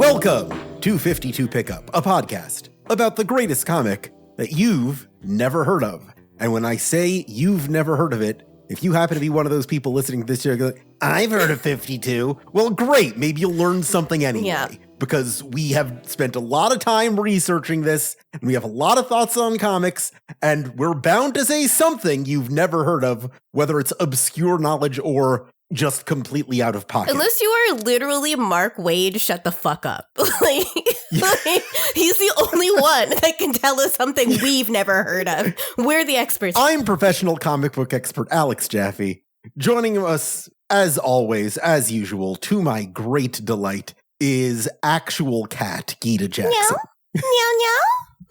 Welcome to 52 Pickup, a podcast about the greatest comic that you've never heard of. And when I say you've never heard of it, if you happen to be one of those people listening to this show, go, I've heard of 52. Well, great. Maybe you'll learn something anyway. Yeah. Because we have spent a lot of time researching this, and we have a lot of thoughts on comics, and we're bound to say something you've never heard of, whether it's obscure knowledge or just completely out of pocket. Unless you are literally Mark Wade, shut the fuck up. Like, he's the only one that can tell us something we've never heard of. We're the experts. I'm professional comic book expert Alex Jaffe. Joining us, as always, as usual, to my great delight, is actual cat Gita Jackson. Meow, meow,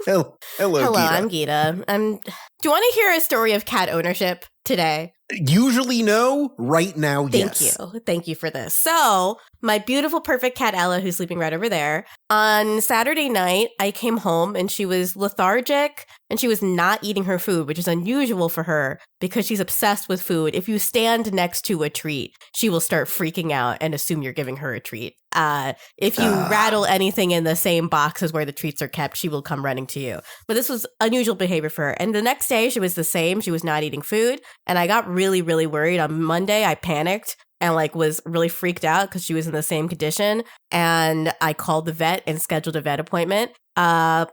meow. Hello, Gita. I'm Gita. Do you want to hear a story of cat ownership today? Usually no, right now, yes. Thank you for this. So, my beautiful, perfect cat Ella, who's sleeping right over there, on Saturday night, I came home and she was lethargic and she was not eating her food, which is unusual for her because she's obsessed with food. If you stand next to a treat, she will start freaking out and assume you're giving her a treat. If you rattle anything in the same boxes where the treats are kept, she will come running to you. But this was unusual behavior for her. And the next day, she was the same. She was not eating food. And I got really, really worried. On Monday, I panicked and was really freaked out because she was in the same condition. And I called the vet and scheduled a vet appointment.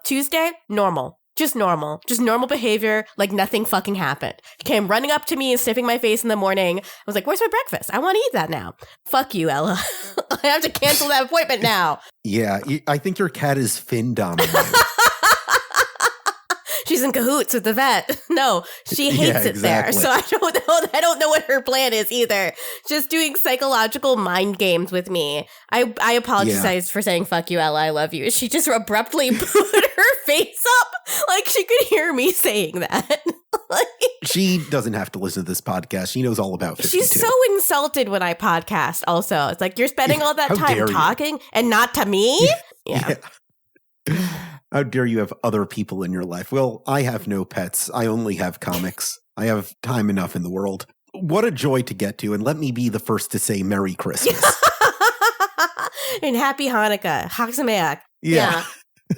Tuesday, normal. Just normal behavior, like nothing fucking happened. Came running up to me and sniffing my face in the morning. I was like, where's my breakfast? I want to eat that now. Fuck you, Ella. I have to cancel that appointment now. Yeah, I think your cat is fin dominant. She's in cahoots with the vet. No, she hates it there. So I don't know what her plan is either. Just doing psychological mind games with me. I apologize for saying fuck you, Ella, I love you. She just abruptly put her face up like she could hear me saying that. She doesn't have to listen to this podcast. She knows all about 52. She's so insulted when I podcast also. It's like, you're spending all that time talking and not to me? Yeah. How dare you have other people in your life? Well, I have no pets. I only have comics. I have time enough in the world. What a joy to get to. And let me be the first to say Merry Christmas. And Happy Hanukkah. Chag Sameach. Yeah.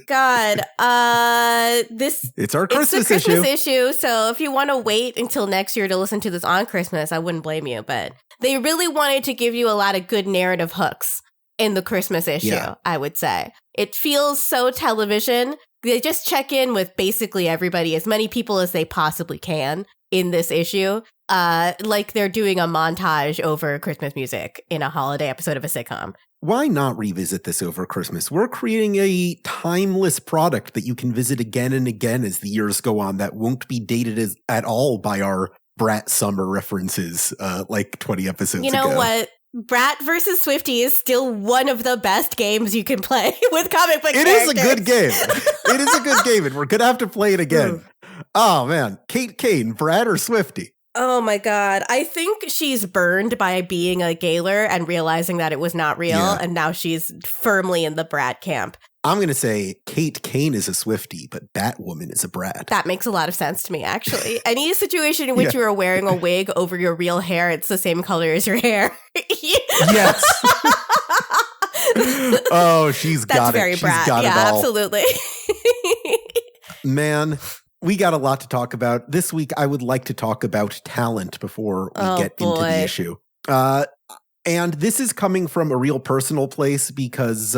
God, it's our Christmas issue. So if you want to wait until next year to listen to this on Christmas, I wouldn't blame you. But they really wanted to give you a lot of good narrative hooks in the Christmas issue, I would say. It feels so television. They just check in with basically everybody, as many people as they possibly can in this issue. Like they're doing a montage over Christmas music in a holiday episode of a sitcom. Why not revisit this over Christmas? We're creating a timeless product that you can visit again and again as the years go on that won't be dated at all by our Brat Summer references like 20 episodes ago. You know what? Brat versus Swiftie is still one of the best games you can play with comic book characters. It is a good game. It is a good game, and we're going to have to play it again. Oh, man. Kate Kane, Brat or Swiftie? Oh, my God. I think she's burned by being a Gaylor and realizing that it was not real, and now she's firmly in the Brat camp. I'm going to say Kate Kane is a Swiftie, but Batwoman is a Brat. That makes a lot of sense to me, actually. Any situation in which you are wearing a wig over your real hair, it's the same color as your hair. Yes. Oh, she's got it. That's very Brat. Yeah, absolutely. Man, we got a lot to talk about. This week, I would like to talk about talent before we get into the issue. And this is coming from a real personal place because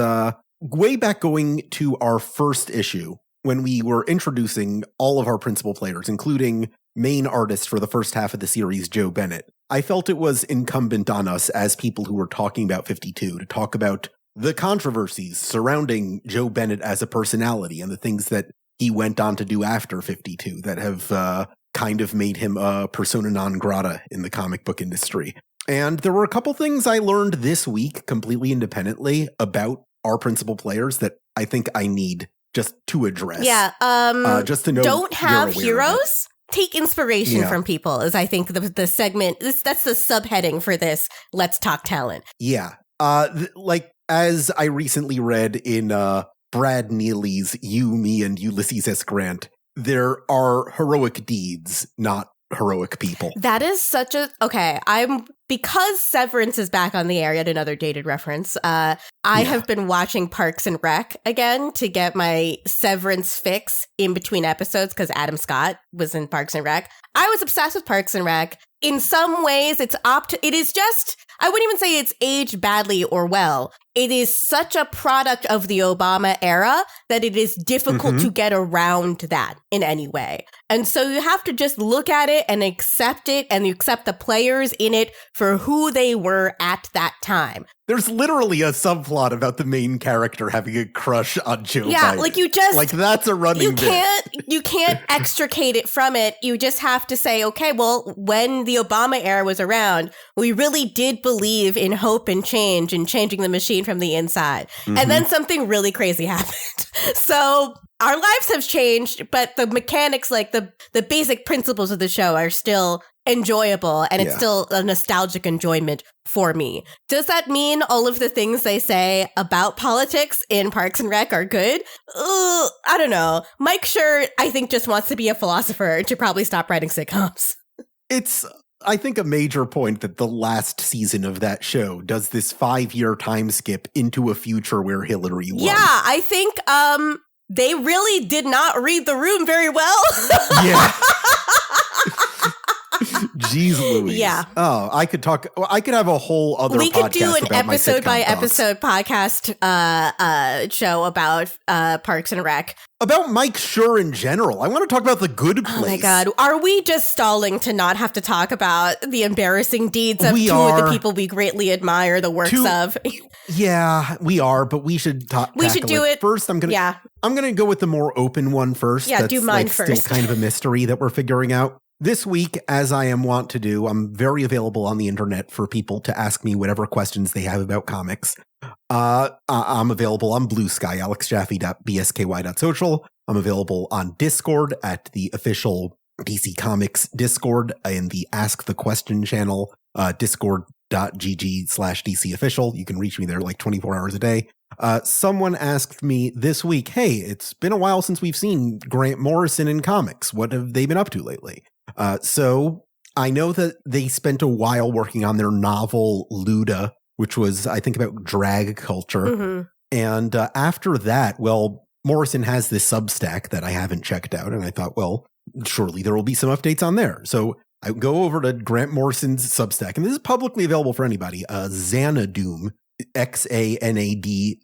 way back going to our first issue, when we were introducing all of our principal players, including main artist for the first half of the series, Joe Bennett, I felt it was incumbent on us as people who were talking about 52 to talk about the controversies surrounding Joe Bennett as a personality and the things that he went on to do after 52 that have kind of made him a persona non grata in the comic book industry. And there were a couple things I learned this week completely independently about our principal players that I think I need just to address. Yeah. Just to know. Don't have heroes. Take inspiration from people is, I think, the segment. That's the subheading for this. Let's talk talent. Yeah. As I recently read in Brad Neely's You, Me, and Ulysses S. Grant, there are heroic deeds, not heroic people. That is such a... Okay, I'm because Severance is back on the air, yet another dated reference, I have been watching Parks and Rec again to get my Severance fix in between episodes because Adam Scott was in Parks and Rec. I was obsessed with Parks and Rec. In some ways, it is just, I wouldn't even say it's aged badly or well. It is such a product of the Obama era that it is difficult to get around that in any way. And so you have to just look at it and accept it, and you accept the players in it for who they were at that time. There's literally a subplot about the main character having a crush on Joe Biden. Yeah, like you just... Like that's a running bit. You can't extricate it from it. You just have to say, okay, well, when the Obama era was around, we really did believe in hope and change and changing the machine from the inside. And then something really crazy happened. So our lives have changed, but the mechanics, like the basic principles of the show are still enjoyable, and it's still a nostalgic enjoyment for me. Does that mean all of the things they say about politics in Parks and Rec are good? I don't know. Mike Schur, I think, just wants to be a philosopher and should probably stop writing sitcoms. It's, I think, a major point that the last season of that show does this 5-year time skip into a future where Hillary won. Yeah, I think they really did not read the room very well. Yeah. Jeez Louise. Yeah. Oh, I could have a whole other podcast. We could do an episode by thoughts. episode podcast show about Parks and Rec. About Mike Schur in general. I want to talk about The Good Place. Oh my God. Are we just stalling to not have to talk about the embarrassing deeds of two of the people we greatly admire the works of? Yeah, we are, but we should We should do it. First, I'm gonna go with the more open one first. Yeah, that's do mine first. Still kind of a mystery that we're figuring out. This week, as I am wont to do, I'm very available on the internet for people to ask me whatever questions they have about comics. I'm available on Blue Sky, alexjaffe.bsky.social. I'm available on Discord at the official DC Comics Discord in the Ask the Question channel, discord.gg/DC official. You can reach me there like 24 hours a day. Someone asked me this week, hey, it's been a while since we've seen Grant Morrison in comics. What have they been up to lately? So I know that they spent a while working on their novel Luda, which was, I think, about drag culture. And after that, well, Morrison has this Substack that I haven't checked out. And I thought, well, surely there will be some updates on there. So I go over to Grant Morrison's Substack, and this is publicly available for anybody, Xanaduum, XANADUUM.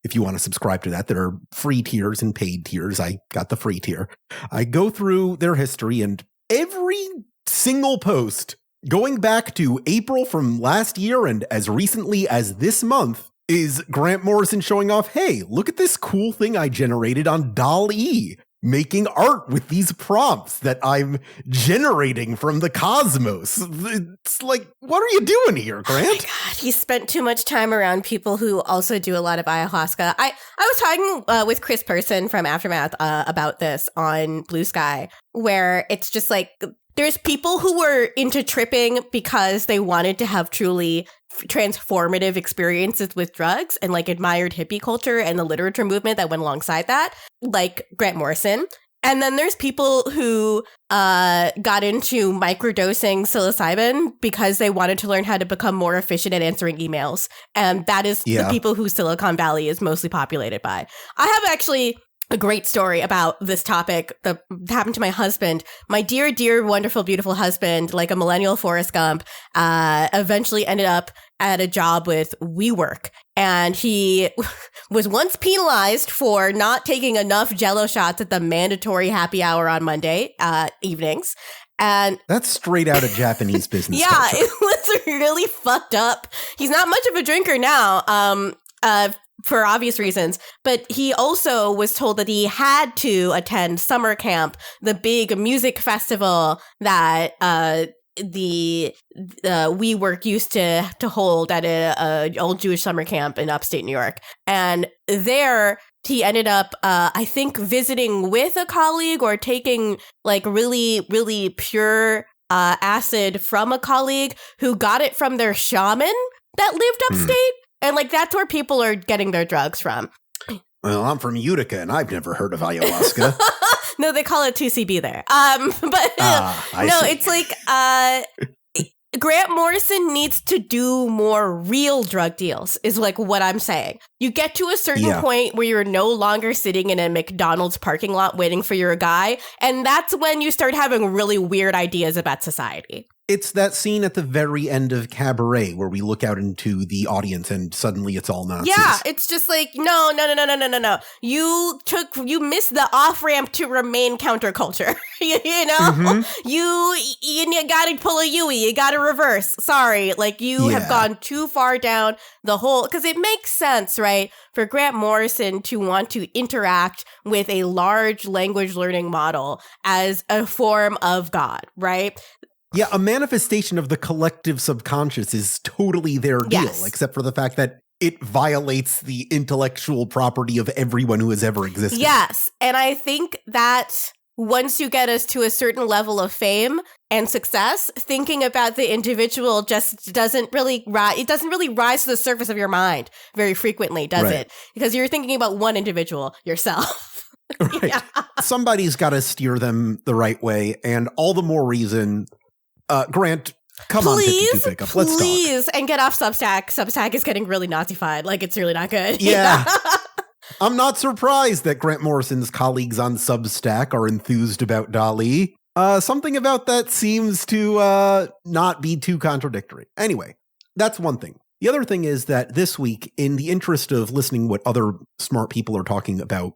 If you want to subscribe to that, there are free tiers and paid tiers. I got the free tier. I go through their history, and every single post going back to April from last year and as recently as this month is Grant Morrison showing off, hey, look at this cool thing I generated on DALL-E, making art with these prompts that I'm generating from the cosmos. It's like, what are you doing here, Grant? Oh my God, he spent too much time around people who also do a lot of ayahuasca. I was talking with Chris Person from Aftermath about this on Blue Sky, where it's just like, there's people who were into tripping because they wanted to have truly transformative experiences with drugs and like admired hippie culture and the literature movement that went alongside that, like Grant Morrison. And then there's people who got into microdosing psilocybin because they wanted to learn how to become more efficient at answering emails. And that is the people who Silicon Valley is mostly populated by. I have actually a great story about this topic that happened to my husband. My dear, dear, wonderful, beautiful husband, like a millennial Forrest Gump, eventually ended up at a job with WeWork. And he was once penalized for not taking enough Jell-O shots at the mandatory happy hour on Monday evenings. And that's straight out of Japanese business. Yeah, culture. It was really fucked up. He's not much of a drinker now. For obvious reasons, but he also was told that he had to attend summer camp, the big music festival that the WeWork used to hold at a old Jewish summer camp in upstate New York. And there he ended up, I think, visiting with a colleague or taking like really, really pure acid from a colleague who got it from their shaman that lived upstate. And, like, that's where people are getting their drugs from. Well, I'm from Utica, and I've never heard of ayahuasca. No, they call it 2CB there. But no, see. it's like, Grant Morrison needs to do more real drug deals, is like what I'm saying. You get to a certain point where you're no longer sitting in a McDonald's parking lot waiting for your guy, and that's when you start having really weird ideas about society. It's that scene at the very end of Cabaret where we look out into the audience and suddenly it's all Nazis. Yeah, it's just like, no. You missed the off-ramp to remain counterculture. you know? Mm-hmm. You gotta pull a Yui, you gotta reverse. Sorry, like you have gone too far down the whole, because it makes sense, right? For Grant Morrison to want to interact with a large language learning model as a form of God, right? Yeah, a manifestation of the collective subconscious is totally their deal, except for the fact that it violates the intellectual property of everyone who has ever existed. Yes, and I think that once you get us to a certain level of fame and success, thinking about the individual just doesn't really rise to the surface of your mind very frequently, does it? Because you're thinking about one individual, yourself. Right. Somebody's got to steer them the right way, and all the more reason... Grant, come on, 52 pickup. Let's talk. Please, and get off Substack. Substack is getting really Nazified. Like, it's really not good. Yeah. I'm not surprised that Grant Morrison's colleagues on Substack are enthused about Dali. Something about that seems to not be too contradictory. Anyway, that's one thing. The other thing is that this week, in the interest of listening what other smart people are talking about,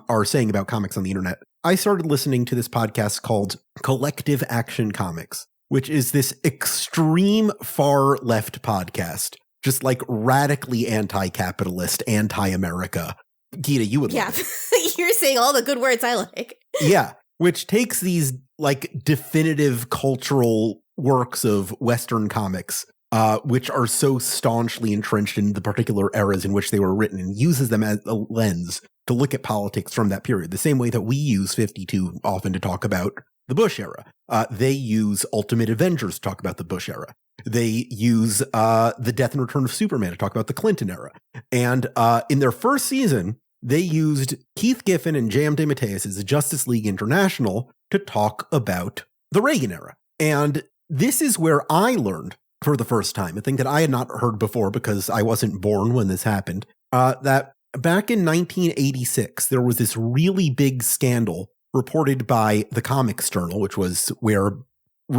are saying about comics on the internet, I started listening to this podcast called Collective Action Comics, which is this extreme far left podcast, just like radically anti-capitalist, anti-America. Gita, you would love it. You're saying all the good words I like. Yeah, which takes these like definitive cultural works of Western comics, which are so staunchly entrenched in the particular eras in which they were written, and uses them as a lens to look at politics from that period, the same way that we use 52 often to talk about the Bush era. They use Ultimate Avengers to talk about the Bush era. They use The Death and Return of Superman to talk about the Clinton era. And in their first season, they used Keith Giffen and J.M. DeMatteis' Justice League International to talk about the Reagan era. And this is where I learned for the first time, a thing that I had not heard before because I wasn't born when this happened, that back in 1986, there was this really big scandal reported by the Comics Journal, which was where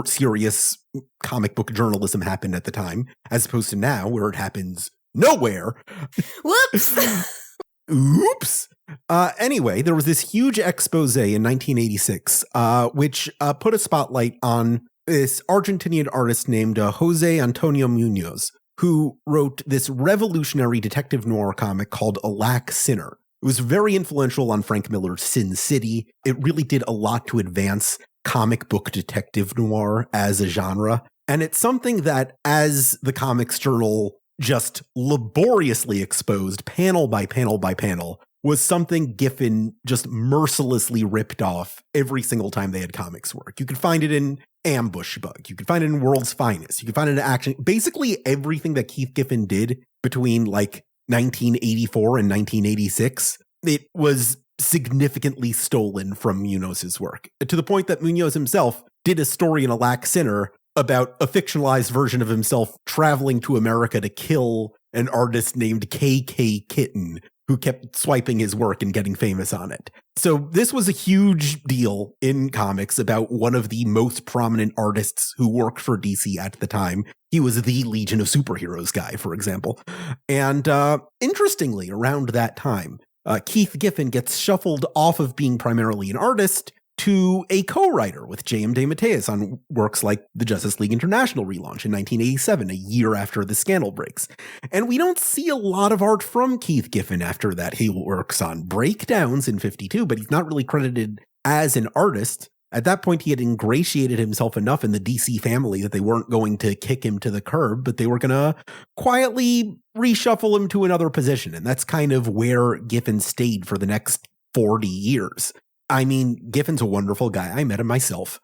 serious comic book journalism happened at the time, as opposed to now, where it happens nowhere. Whoops! Oops! Anyway, there was this huge expose in 1986, which put a spotlight on this Argentinian artist named Jose Antonio Munoz, who wrote this revolutionary detective noir comic called Alack Sinner. It was very influential on Frank Miller's Sin City. It really did a lot to advance comic book detective noir as a genre. And it's something that, as the Comics Journal just laboriously exposed panel by panel by panel, was something Giffen just mercilessly ripped off every single time they had comics work. You could find it in Ambush Bug. You could find it in World's Finest. You could find it in Action. Basically everything that Keith Giffen did between like 1984 and 1986, it was significantly stolen from Munoz's work, to the point that Munoz himself did a story in Alack Sinner about a fictionalized version of himself traveling to America to kill an artist named KK Kitten, who kept swiping his work and getting famous on it. So this was a huge deal in comics about one of the most prominent artists who worked for DC at the time. He was the Legion of Superheroes guy, for example. And interestingly, around that time, Keith Giffen gets shuffled off of being primarily an artist to a co-writer with J.M. DeMatteis on works like the Justice League International relaunch in 1987, a year after the scandal breaks. And we don't see a lot of art from Keith Giffen after that. He works on Breakdowns in 52, but he's not really credited as an artist. At that point, he had ingratiated himself enough in the DC family that they weren't going to kick him to the curb, but they were going to quietly reshuffle him to another position. And that's kind of where Giffen stayed for the next 40 years. I mean, Giffen's a wonderful guy. I met him myself.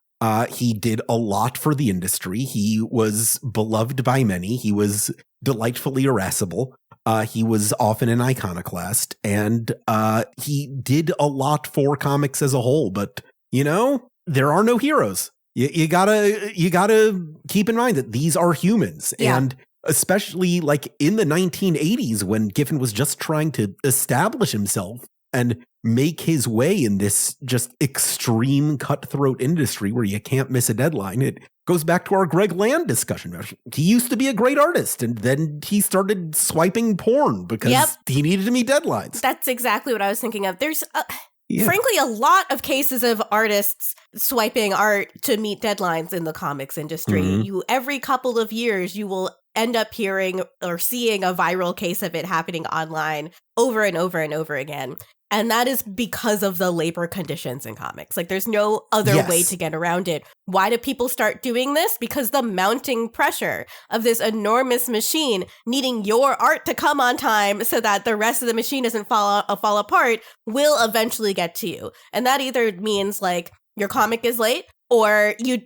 He did a lot for the industry. He was beloved by many. He was delightfully irascible. He was often an iconoclast, and he did a lot for comics as a whole. But, you know, there are no heroes. You gotta keep in mind that these are humans. Yeah. And especially like in the 1980s when Giffen was just trying to establish himself and make his way in this just extreme cutthroat industry where you can't miss a deadline. It goes back to our Greg Land discussion. He used to be a great artist, and then he started swiping porn because he needed to meet deadlines. That's exactly what I was thinking of. There's frankly a lot of cases of artists swiping art to meet deadlines in the comics industry. Mm-hmm. Every couple of years, you will end up hearing or seeing a viral case of it happening online over and over and over again. And that is because of the labor conditions in comics. Like, there's no other way to get around it. Why do people start doing this? Because the mounting pressure of this enormous machine needing your art to come on time so that the rest of the machine doesn't fall apart will eventually get to you. And that either means, like, your comic is late, or you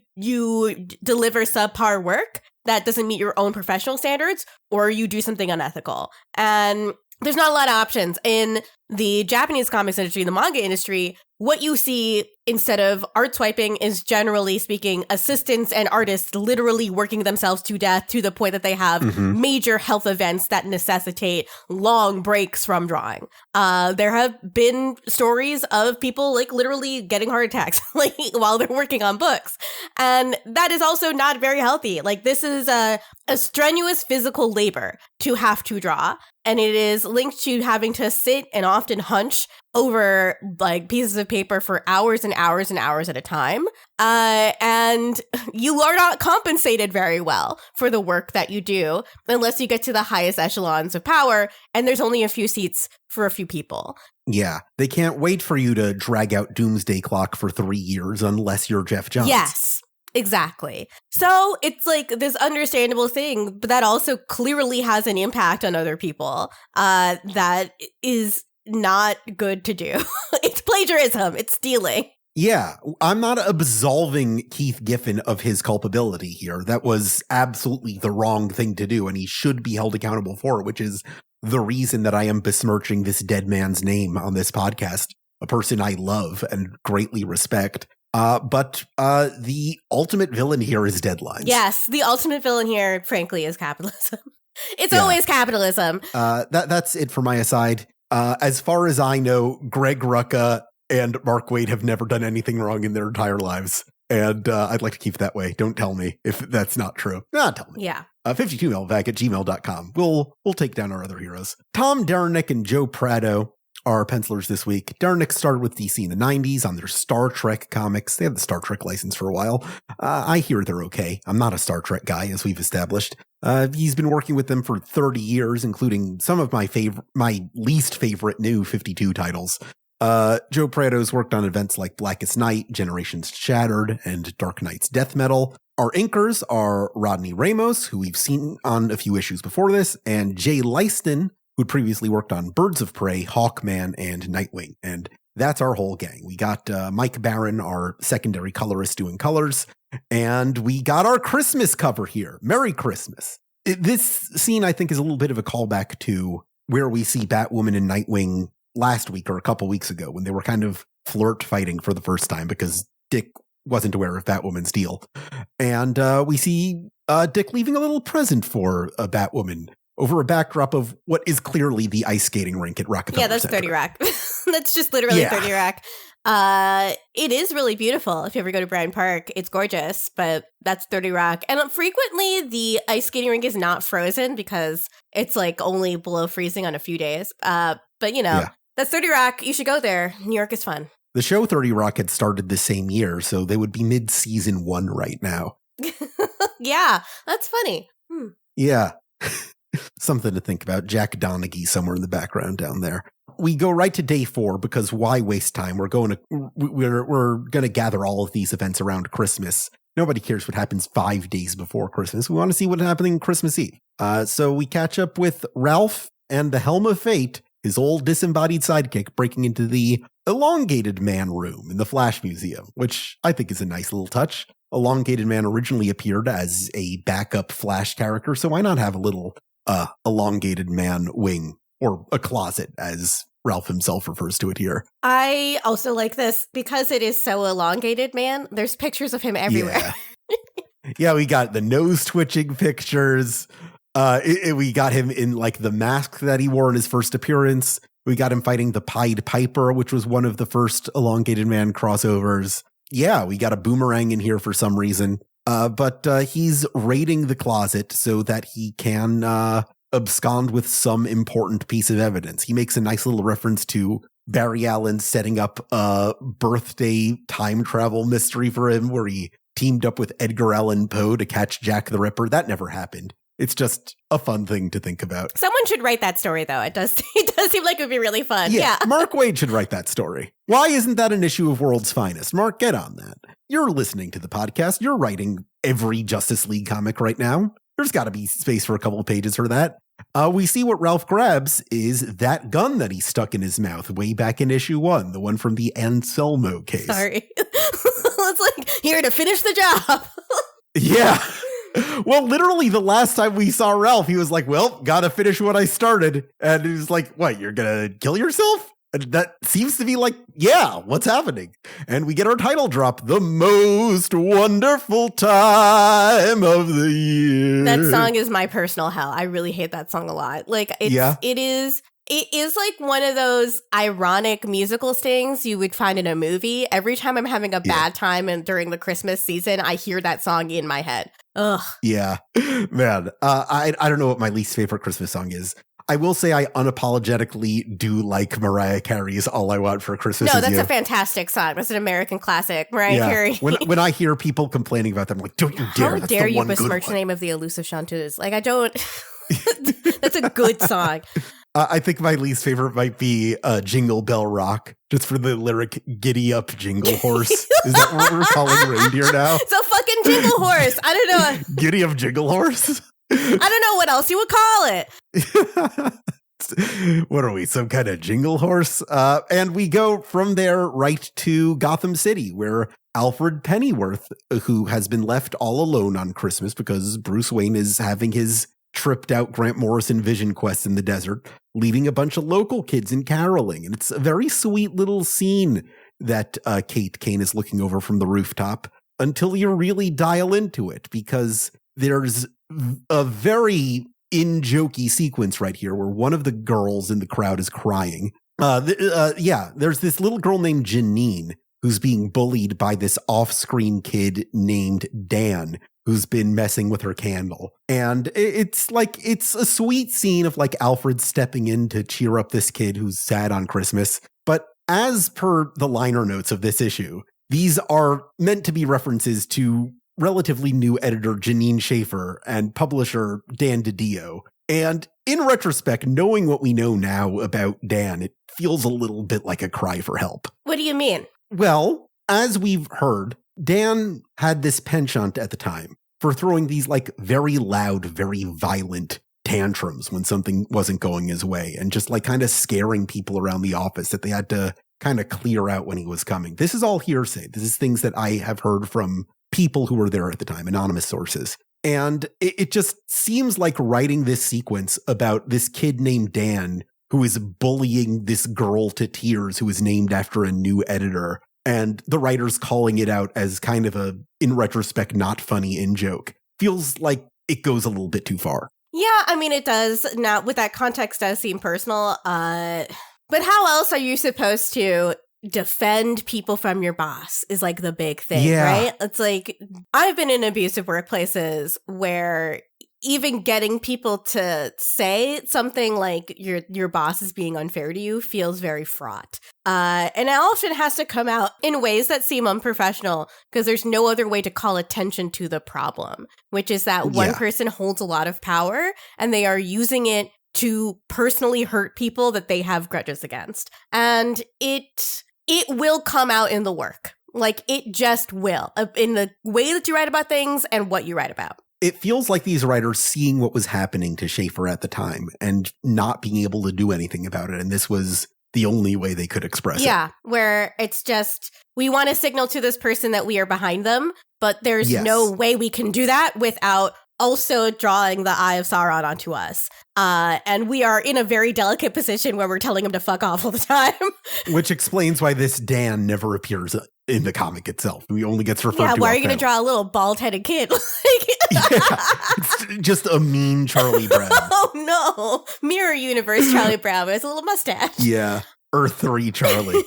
deliver subpar work that doesn't meet your own professional standards, or you do something unethical. And there's not a lot of options. In the Japanese comics industry, the manga industry, what you see instead of art swiping is, generally speaking, assistants and artists literally working themselves to death to the point that they have major health events that necessitate long breaks from drawing. There have been stories of people like literally getting heart attacks like while they're working on books. And that is also not very healthy. Like, this is a strenuous physical labor to have to draw. And it is linked to having to sit and often hunch over like pieces of paper for hours and hours and hours at a time. And you are not compensated very well for the work that you do unless you get to the highest echelons of power. And there's only a few seats for a few people. Yeah, they can't wait for you to drag out Doomsday Clock for 3 years unless you're Jeff Johns. Yes. Exactly. So it's like this understandable thing, but that also clearly has an impact on other people that is not good to do. It's plagiarism. It's stealing. Yeah, I'm not absolving Keith Giffen of his culpability here. That was absolutely the wrong thing to do, and he should be held accountable for it, which is the reason that I am besmirching this dead man's name on this podcast, a person I love and greatly respect. But the ultimate villain here is deadlines. Yes, the ultimate villain here, frankly, is capitalism. It's always capitalism. That's it for my aside. As far as I know, Greg Rucka and Mark Waid have never done anything wrong in their entire lives. And I'd like to keep it that way. Don't tell me if that's not true. Tell me. Yeah. 52mailback@gmail.com. We'll take down our other heroes. Tom Derenick and Joe Prado are pencilers this week. Derenick started with DC in the 90s on their Star Trek comics. They had the Star Trek license for a while. I hear they're okay. I'm not a Star Trek guy, as we've established. He's been working with them for 30 years, including some of my least favorite new 52 titles. Joe Prado's worked on events like Blackest Night, Generations Shattered, and Dark Knight's Death Metal. Our inkers are Rodney Ramos, who we've seen on a few issues before this, and Jay Leiston, who'd previously worked on Birds of Prey, Hawkman, and Nightwing. And that's our whole gang. We got Mike Barron, our secondary colorist, doing colors. And we got our Christmas cover here. Merry Christmas. This scene, I think, is a little bit of a callback to where we see Batwoman and Nightwing last week or a couple weeks ago when they were kind of flirt fighting for the first time because Dick wasn't aware of Batwoman's deal. And we see Dick leaving a little present for a Batwoman over a backdrop of what is clearly the ice skating rink at Rockefeller Center. Yeah, that's 30 Rock. That's just literally 30 Rock. It is really beautiful. If you ever go to Bryant Park, it's gorgeous, but that's 30 Rock. And frequently the ice skating rink is not frozen because it's like only below freezing on a few days. But that's 30 Rock. You should go there. New York is fun. The show 30 Rock had started the same year, so they would be mid-season 1 right now. Yeah, that's funny. Yeah. Something to think about. Jack Donaghy somewhere in the background down there. We go right to day 4 because why waste time? We're going to gather all of these events around Christmas. Nobody cares what happens 5 days before Christmas. We want to see what's happening Christmas Eve. So we catch up with Ralph and the Helm of Fate, his old disembodied sidekick, breaking into the Elongated Man room in the Flash Museum, which I think is a nice little touch. Elongated Man originally appeared as a backup Flash character, so why not have a little Elongated Man wing, or a closet, as Ralph himself refers to it here. I also like this because it is so elongated, man. There's pictures of him everywhere. Yeah. Yeah, we got the nose twitching pictures. We got him in like the mask that he wore in his first appearance. We got him fighting the Pied Piper, which was one of the first Elongated Man crossovers. Yeah, we got a boomerang in here for some reason. But he's raiding the closet so that he can abscond with some important piece of evidence. He makes a nice little reference to Barry Allen setting up a birthday time travel mystery for him where he teamed up with Edgar Allan Poe to catch Jack the Ripper. That never happened. It's just a fun thing to think about. Someone should write that story, though. It does seem like it would be really fun. Yeah. Mark Waid should write that story. Why isn't that an issue of World's Finest? Mark, get on that. You're listening to the podcast. You're writing every Justice League comic right now. There's got to be space for a couple of pages for that. We see what Ralph grabs is that gun that he stuck in his mouth way back in issue 1, the one from the Anselmo case. Sorry. It's like, here to finish the job. Yeah. Well, literally the last time we saw Ralph, he was like, well, gotta finish what I started. And he was like, what, you're gonna kill yourself? And that seems to be like, yeah, what's happening? And we get our title drop, The Most Wonderful Time of the Year. That song is my personal hell. I really hate that song a lot. Like, it is like one of those ironic musical stings you would find in a movie. Every time I'm having a bad time and during the Christmas season, I hear that song in my head. Ugh. Yeah. Man, I don't know what my least favorite Christmas song is. I will say I unapologetically do like Mariah Carey's All I Want for Christmas Is You. No, that's a fantastic song. That's an American classic. Mariah Carey. When I hear people complaining about them, I'm like, don't you dare. How dare you besmirch the name of the elusive chanteuse? Like, I don't. That's a good song. I think my least favorite might be Jingle Bell Rock, just for the lyric "Giddyup, Jinglehorse." Is that what we're calling reindeer now? It's a fucking Jinglehorse. I don't know. Giddyup, Jinglehorse. I don't know what else you would call it. What are we, some kind of jingle horse? And we go from there right to Gotham City, where Alfred Pennyworth, who has been left all alone on Christmas because Bruce Wayne is having his tripped out Grant Morrison vision quest in the desert, leaving a bunch of local kids in caroling. And it's a very sweet little scene that Kate Kane is looking over from the rooftop until you really dial into it, because there's a very in-jokey sequence right here where one of the girls in the crowd is crying. There's this little girl named Janine who's being bullied by this off-screen kid named Dan, who's been messing with her candle. And it's a sweet scene of like Alfred stepping in to cheer up this kid who's sad on Christmas. But as per the liner notes of this issue, these are meant to be references to relatively new editor Janine Schaefer and publisher Dan DiDio. And in retrospect, knowing what we know now about Dan, it feels a little bit like a cry for help. What do you mean? Well, as we've heard, Dan had this penchant at the time for throwing these like very loud, very violent tantrums when something wasn't going his way, and just like kind of scaring people around the office that they had to kind of clear out when he was coming. This is all hearsay. This is things that I have heard from people who were there at the time, anonymous sources. And it just seems like writing this sequence about this kid named Dan who is bullying this girl to tears who is named after a new editor, and the writers calling it out as kind of a, in retrospect, not funny in-joke, feels like it goes a little bit too far. Yeah, I mean, it does. Now, with that context, does seem personal. But how else are you supposed to defend people from your boss is like the big thing, right? It's like, I've been in abusive workplaces where even getting people to say something like your boss is being unfair to you feels very fraught. And it often has to come out in ways that seem unprofessional because there's no other way to call attention to the problem, which is that one person holds a lot of power and they are using it to personally hurt people that they have grudges against. And it will come out in the work. Like, it just will, in the way that you write about things and what you write about. It feels like these writers seeing what was happening to Schaefer at the time and not being able to do anything about it. And this was the only way they could express it. Yeah, where it's just, we want to signal to this person that we are behind them, but there's no way we can do that without also drawing the Eye of Sauron onto us. And we are in a very delicate position where we're telling him to fuck off all the time. Which explains why this Dan never appears in the comic itself. He only gets referred to. Yeah, why are you going to draw a little bald-headed kid? Yeah, it's just a mean Charlie Brown. Oh no, Mirror Universe Charlie Brown with a little mustache. Yeah, Earth 3 Charlie.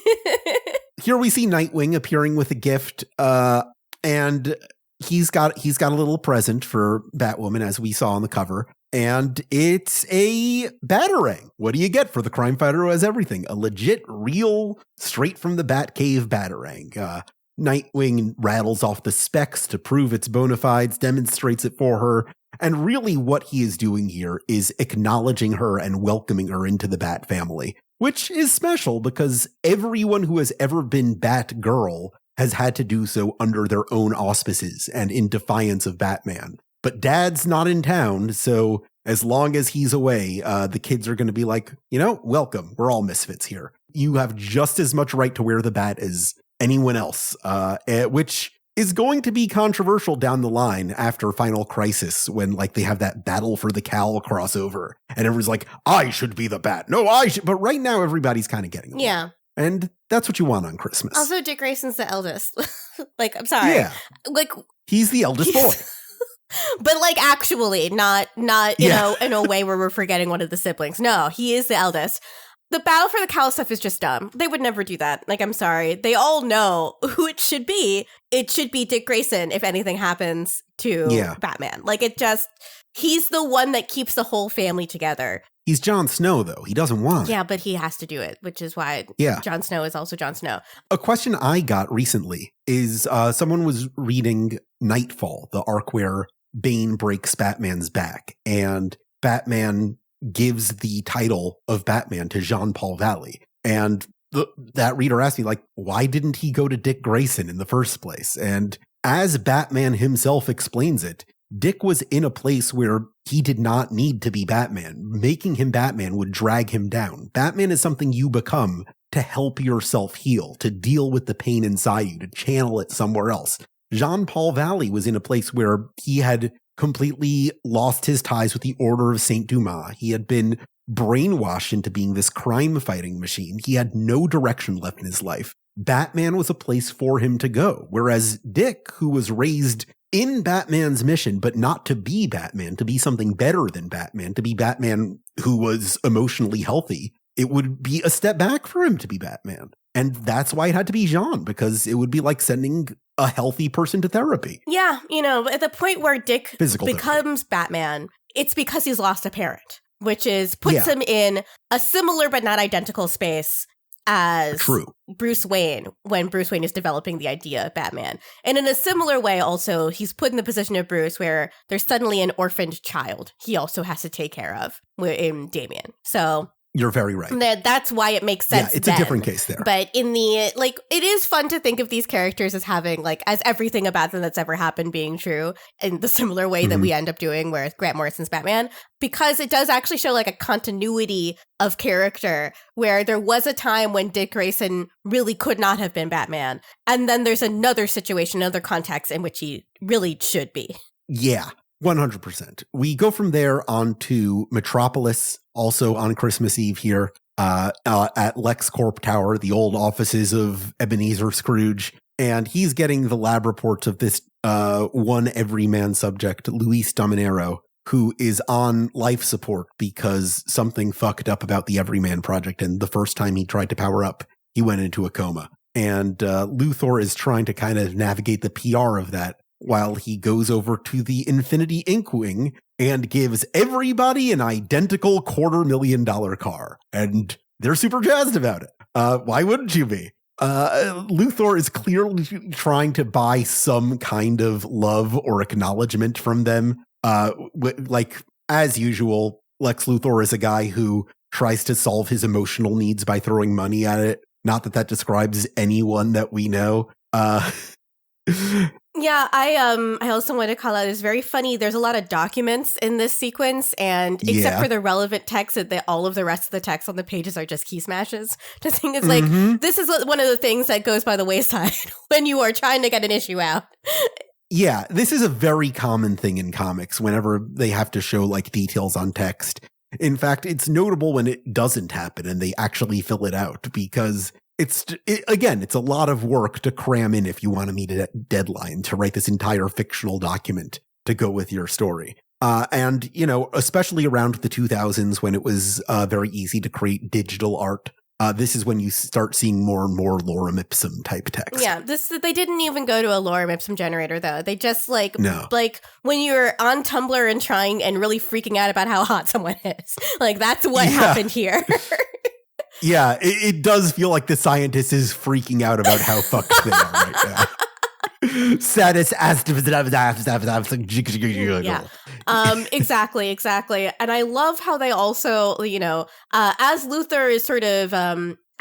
Here we see Nightwing appearing with a gift, and he's got a little present for Batwoman, as we saw on the cover, and it's a Batarang. What do you get for the crime fighter who has everything? A legit, real, straight from the Batcave Batarang. Nightwing rattles off the specs to prove its bona fides, demonstrates it for her, and really what he is doing here is acknowledging her and welcoming her into the Bat family, which is special because everyone who has ever been Batgirl has had to do so under their own auspices and in defiance of Batman. But Dad's not in town, so as long as he's away, the kids are going to be like, welcome. We're all misfits here. You have just as much right to wear the bat as anyone else, which is going to be controversial down the line after Final Crisis when they have that Battle for the Cowl crossover and everyone's like, I should be the bat. No, I should. But right now everybody's kind of getting along. Yeah. And that's what you want on Christmas. Also, Dick Grayson's the eldest. I'm sorry. Yeah. He's the eldest boy. But actually, not in a way where we're forgetting one of the siblings. No, he is the eldest. The Battle for the Cowl stuff is just dumb. They would never do that. I'm sorry. They all know who it should be. It should be Dick Grayson if anything happens to Batman. He's the one that keeps the whole family together. He's Jon Snow, though. He doesn't want it. Yeah, but he has to do it, which is why Jon Snow is also Jon Snow. A question I got recently is someone was reading Nightfall, the arc where Bane breaks Batman's back, and Batman gives the title of Batman to Jean-Paul Valley. And that reader asked me, why didn't he go to Dick Grayson in the first place? And as Batman himself explains it, Dick was in a place where he did not need to be Batman. Making him Batman would drag him down. Batman is something you become to help yourself heal, to deal with the pain inside you, to channel it somewhere else. Jean-Paul Valley was in a place where he had completely lost his ties with the Order of Saint Dumas. He had been brainwashed into being this crime-fighting machine. He had no direction left in his life. Batman was a place for him to go, whereas Dick, who was raised in Batman's mission, but not to be Batman, to be something better than Batman, to be Batman who was emotionally healthy, it would be a step back for him to be Batman. And that's why it had to be Jean, because it would be like sending a healthy person to therapy. Yeah, at the point where Dick becomes therapy. Batman, it's because he's lost a parent, which puts him in a similar but not identical space as Bruce Wayne when Bruce Wayne is developing the idea of Batman. And in a similar way, also, he's put in the position of Bruce where there's suddenly an orphaned child he also has to take care of in Damian. So you're very right. That's why it makes sense. Yeah, it's a different case there. But in the, it is fun to think of these characters as having, as everything about them that's ever happened being true in the similar way that we end up doing with Grant Morrison's Batman, because it does actually show, a continuity of character where there was a time when Dick Grayson really could not have been Batman. And then there's another situation, another context in which he really should be. Yeah. 100%. We go from there on to Metropolis, also on Christmas Eve here, at LexCorp Tower, the old offices of Ebenezer Scrooge. And he's getting the lab reports of this one everyman subject, Luis Dominero, who is on life support because something fucked up about the Everyman Project. And the first time he tried to power up, he went into a coma. And Luthor is trying to kind of navigate the PR of that, while he goes over to the Infinity Ink Wing and gives everybody an identical $250,000 car. And they're super jazzed about it. Why wouldn't you be? Luthor is clearly trying to buy some kind of love or acknowledgement from them. As usual, Lex Luthor is a guy who tries to solve his emotional needs by throwing money at it. Not that describes anyone that we know. Yeah, I also want to call out, it's very funny, there's a lot of documents in this sequence, and except for the relevant text, that all of the rest of the text on the pages are just key smashes. The thing is, this is one of the things that goes by the wayside when you are trying to get an issue out. Yeah, this is a very common thing in comics whenever they have to show like details on text. In fact, it's notable when it doesn't happen and they actually fill it out because it's a lot of work to cram in if you want to meet a deadline to write this entire fictional document to go with your story. And, especially around the 2000s when it was very easy to create digital art, this is when you start seeing more and more lorem ipsum type text. Yeah, they didn't even go to a lorem ipsum generator, though. They just, No. When you're on Tumblr and trying and really freaking out about how hot someone is. That's what happened here. Yeah, it does feel like the scientist is freaking out about how fucked they are right now. Satis exactly. And I love how they also, as Luthor is sort of,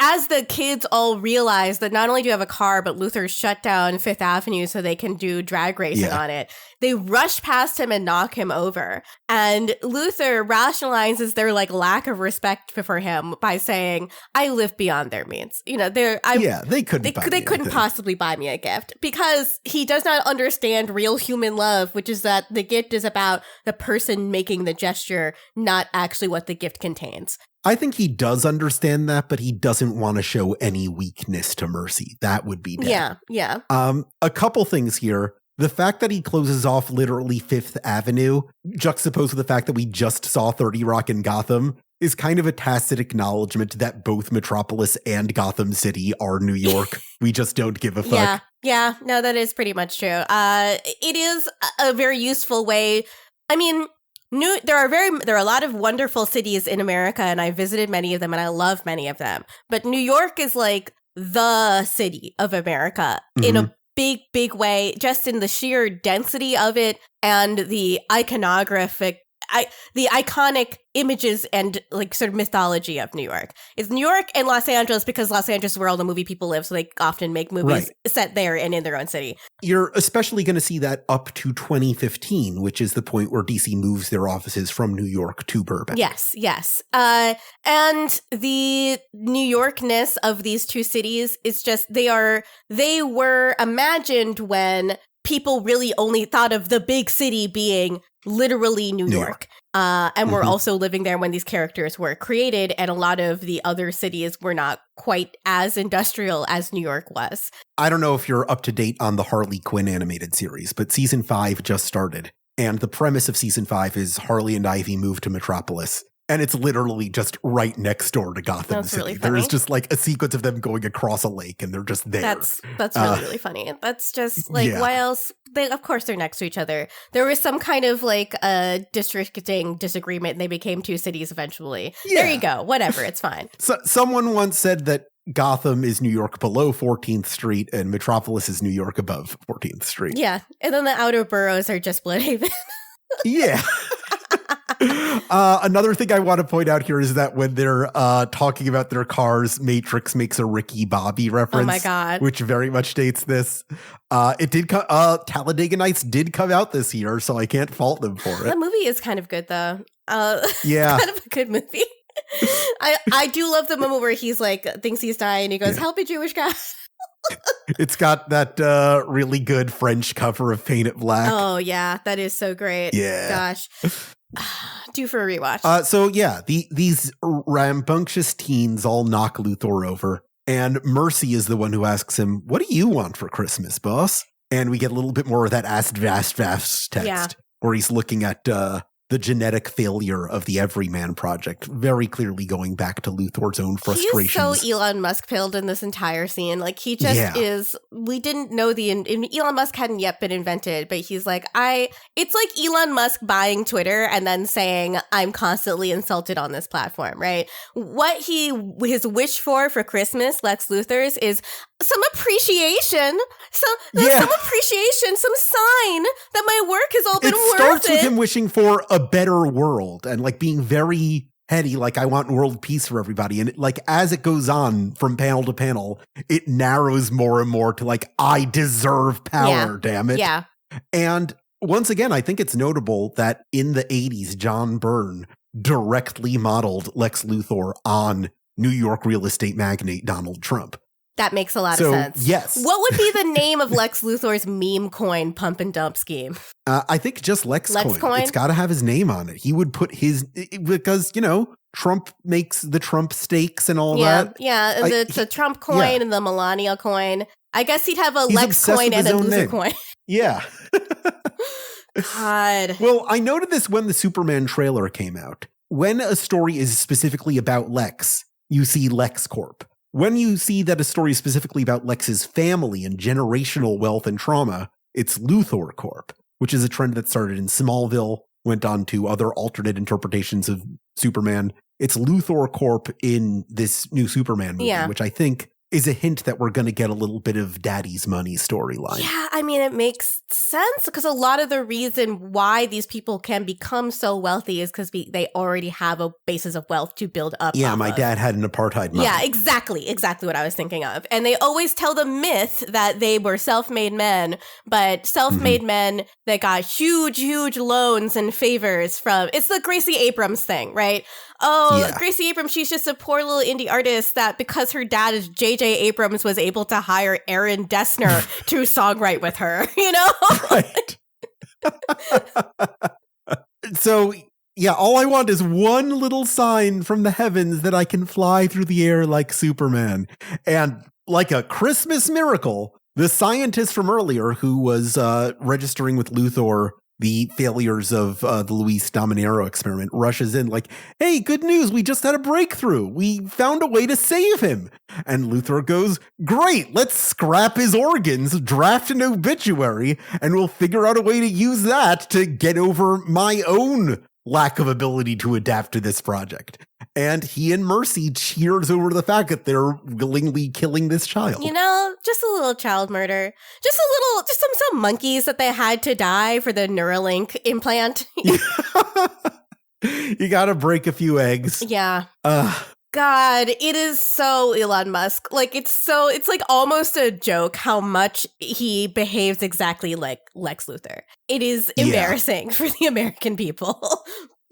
as the kids all realize that not only do you have a car, but Luthor's shut down Fifth Avenue so they can do drag racing on it, they rush past him and knock him over. And Luthor rationalizes their lack of respect for him by saying, I live beyond their means. They couldn't possibly buy me a gift because he does not understand real human love, which is that the gift is about the person making the gesture, not actually what the gift contains. I think he does understand that, but he doesn't want to show any weakness to Mercy. That would be dead. Yeah. A couple things here. The fact that he closes off literally Fifth Avenue, juxtaposed with the fact that we just saw 30 Rock in Gotham, is kind of a tacit acknowledgement that both Metropolis and Gotham City are New York. We just don't give a fuck. Yeah. No, that is pretty much true. It is a very useful way. I mean, there are a lot of wonderful cities in America, and I visited many of them, and I love many of them. But New York is the city of America in a big way, just in the sheer density of it and the iconic images and sort of mythology of New York. It's New York and Los Angeles because Los Angeles is where all the movie people live, so they often make movies set there and in their own city. You're especially going to see that up to 2015, which is the point where DC moves their offices from New York to Burbank. Yes. And the New Yorkness of these two cities is just they were imagined when people really only thought of the big city being literally New York. And we're also living there when these characters were created, and a lot of the other cities were not quite as industrial as New York was. I don't know if you're up to date on the Harley Quinn animated series, but season 5 just started. And the premise of season 5 is Harley and Ivy move to Metropolis. And it's literally just right next door to Gotham City. Really funny. There's just a sequence of them going across a lake and they're just there. That's really funny. That's just why else? Of course they're next to each other. There was some kind of districting disagreement and they became two cities eventually. Yeah. There you go. Whatever. It's fine. So, someone once said that Gotham is New York below 14th Street and Metropolis is New York above 14th Street. Yeah. And then the outer boroughs are just Bloodhaven. Yeah. Another thing I want to point out here is that when they're talking about their cars, Matrix makes a Ricky Bobby reference. Oh my God. Which very much dates this. It did Talladega Nights did come out this year, so I can't fault them for it. That movie is kind of good though. Yeah. It's kind of a good movie. I do love the moment where he's thinks he's dying and he goes, help a Jewish guy. It's got that really good French cover of Paint It Black. Oh yeah, that is so great. Yeah. Gosh. Due for a rewatch. So yeah, these rambunctious teens all knock Luthor over, and Mercy is the one who asks him, "What do you want for Christmas, boss?" And we get a little bit more of that vast text where he's looking at the genetic failure of the Everyman Project, very clearly going back to Luthor's own frustrations. He's so Elon Musk pilled in this entire scene. He just is. We didn't know Elon Musk hadn't yet been invented, but he's it's like Elon Musk buying Twitter and then saying, I'm constantly insulted on this platform, right? What his wish for Christmas, Lex Luthor's, is some appreciation, some appreciation, some sign that my work has all been worth it. It starts with him wishing for a better world and being very heady, I want world peace for everybody. And as it goes on from panel to panel, it narrows more and more to I deserve power, damn it. Yeah. And once again, I think it's notable that in the 80s, John Byrne directly modeled Lex Luthor on New York real estate magnate Donald Trump. That makes a lot of sense. Yes. What would be the name of Lex Luthor's meme coin pump and dump scheme? I think just Lex coin. It's got to have his name on it. He would put his, because, Trump makes the Trump stakes and all that. Yeah, the Trump coin and the Melania coin. I guess he'd have a Lex coin and a Luthor coin. Yeah. God. Well, I noted this when the Superman trailer came out. When a story is specifically about Lex, you see Lex Corp. When you see that a story is specifically about Lex's family and generational wealth and trauma, it's Luthor Corp, which is a trend that started in Smallville, went on to other alternate interpretations of Superman. It's Luthor Corp in this new Superman movie, which I think is a hint that we're going to get a little bit of daddy's money storyline. Yeah, I mean, it makes sense because a lot of the reason why these people can become so wealthy is because they already have a basis of wealth to build up. Yeah, my dad had an apartheid mom. Yeah, exactly what I was thinking of. And they always tell the myth that they were self-made men, but self-made men that got huge, huge loans and favors from, it's the Gracie Abrams thing, right? Gracie Abrams, she's just a poor little indie artist that because her dad is J.J. Abrams was able to hire Aaron Dessner to songwrite with her, Right. So, yeah, all I want is one little sign from the heavens that I can fly through the air like Superman. And like a Christmas miracle, the scientist from earlier who was registering with Luthor the failures of the Luis Dominero experiment rushes in like, hey, good news, we just had a breakthrough. We found a way to save him. And Luthor goes, great, let's scrap his organs, draft an obituary, and we'll figure out a way to use that to get over my own lack of ability to adapt to this project. And he and Mercy cheers over the fact that they're willingly killing this child. Just a little child murder. Just some monkeys that they had to die for the Neuralink implant. You gotta break a few eggs. Yeah. God, it is so Elon Musk. Like, it's like almost a joke how much he behaves exactly like Lex Luthor. It is embarrassing for the American people.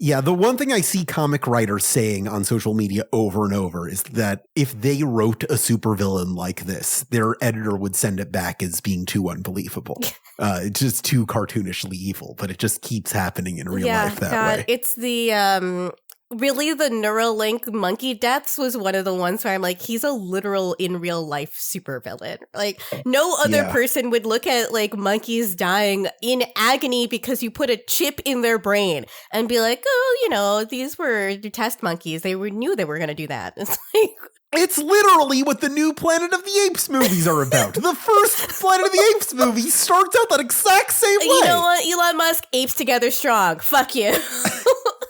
Yeah, the one thing I see comic writers saying on social media over and over is that if they wrote a supervillain like this, their editor would send it back as being too unbelievable. It's just too cartoonishly evil, but it just keeps happening in real life that way. It's the really, the Neuralink monkey deaths was one of the ones where I'm like, he's a literal in real life supervillain. Like, no other person would look at like monkeys dying in agony because you put a chip in their brain and be like, oh, these were test monkeys. They knew they were going to do that. It's like, it's literally what the new Planet of the Apes movies are about. The first Planet of the Apes movie starts out that exact same way. You know what, Elon Musk? Apes together strong. Fuck you.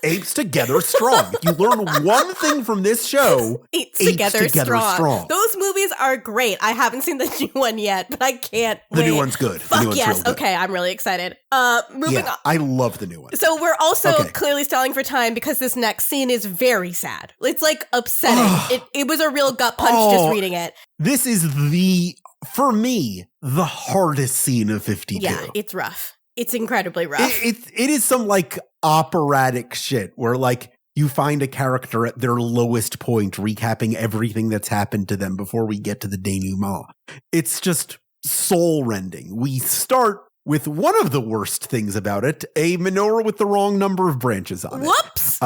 Apes together strong. If you learn one thing from this show, apes together strong. Those movies are great. I haven't seen the new one yet, but I can't wait. The new one's good. Fuck yes. Okay, I'm really excited. Moving on. I love the new one. So we're also clearly stalling for time because this next scene is very sad. It's like upsetting. It was a real gut punch just reading it. This is for me, the hardest scene of 52. Yeah, it's rough. It's incredibly rough. It is some like operatic shit where like you find a character at their lowest point recapping everything that's happened to them before we get to the denouement. It's just soul-rending. We start with one of the worst things about it, a menorah with the wrong number of branches on it. Whoops!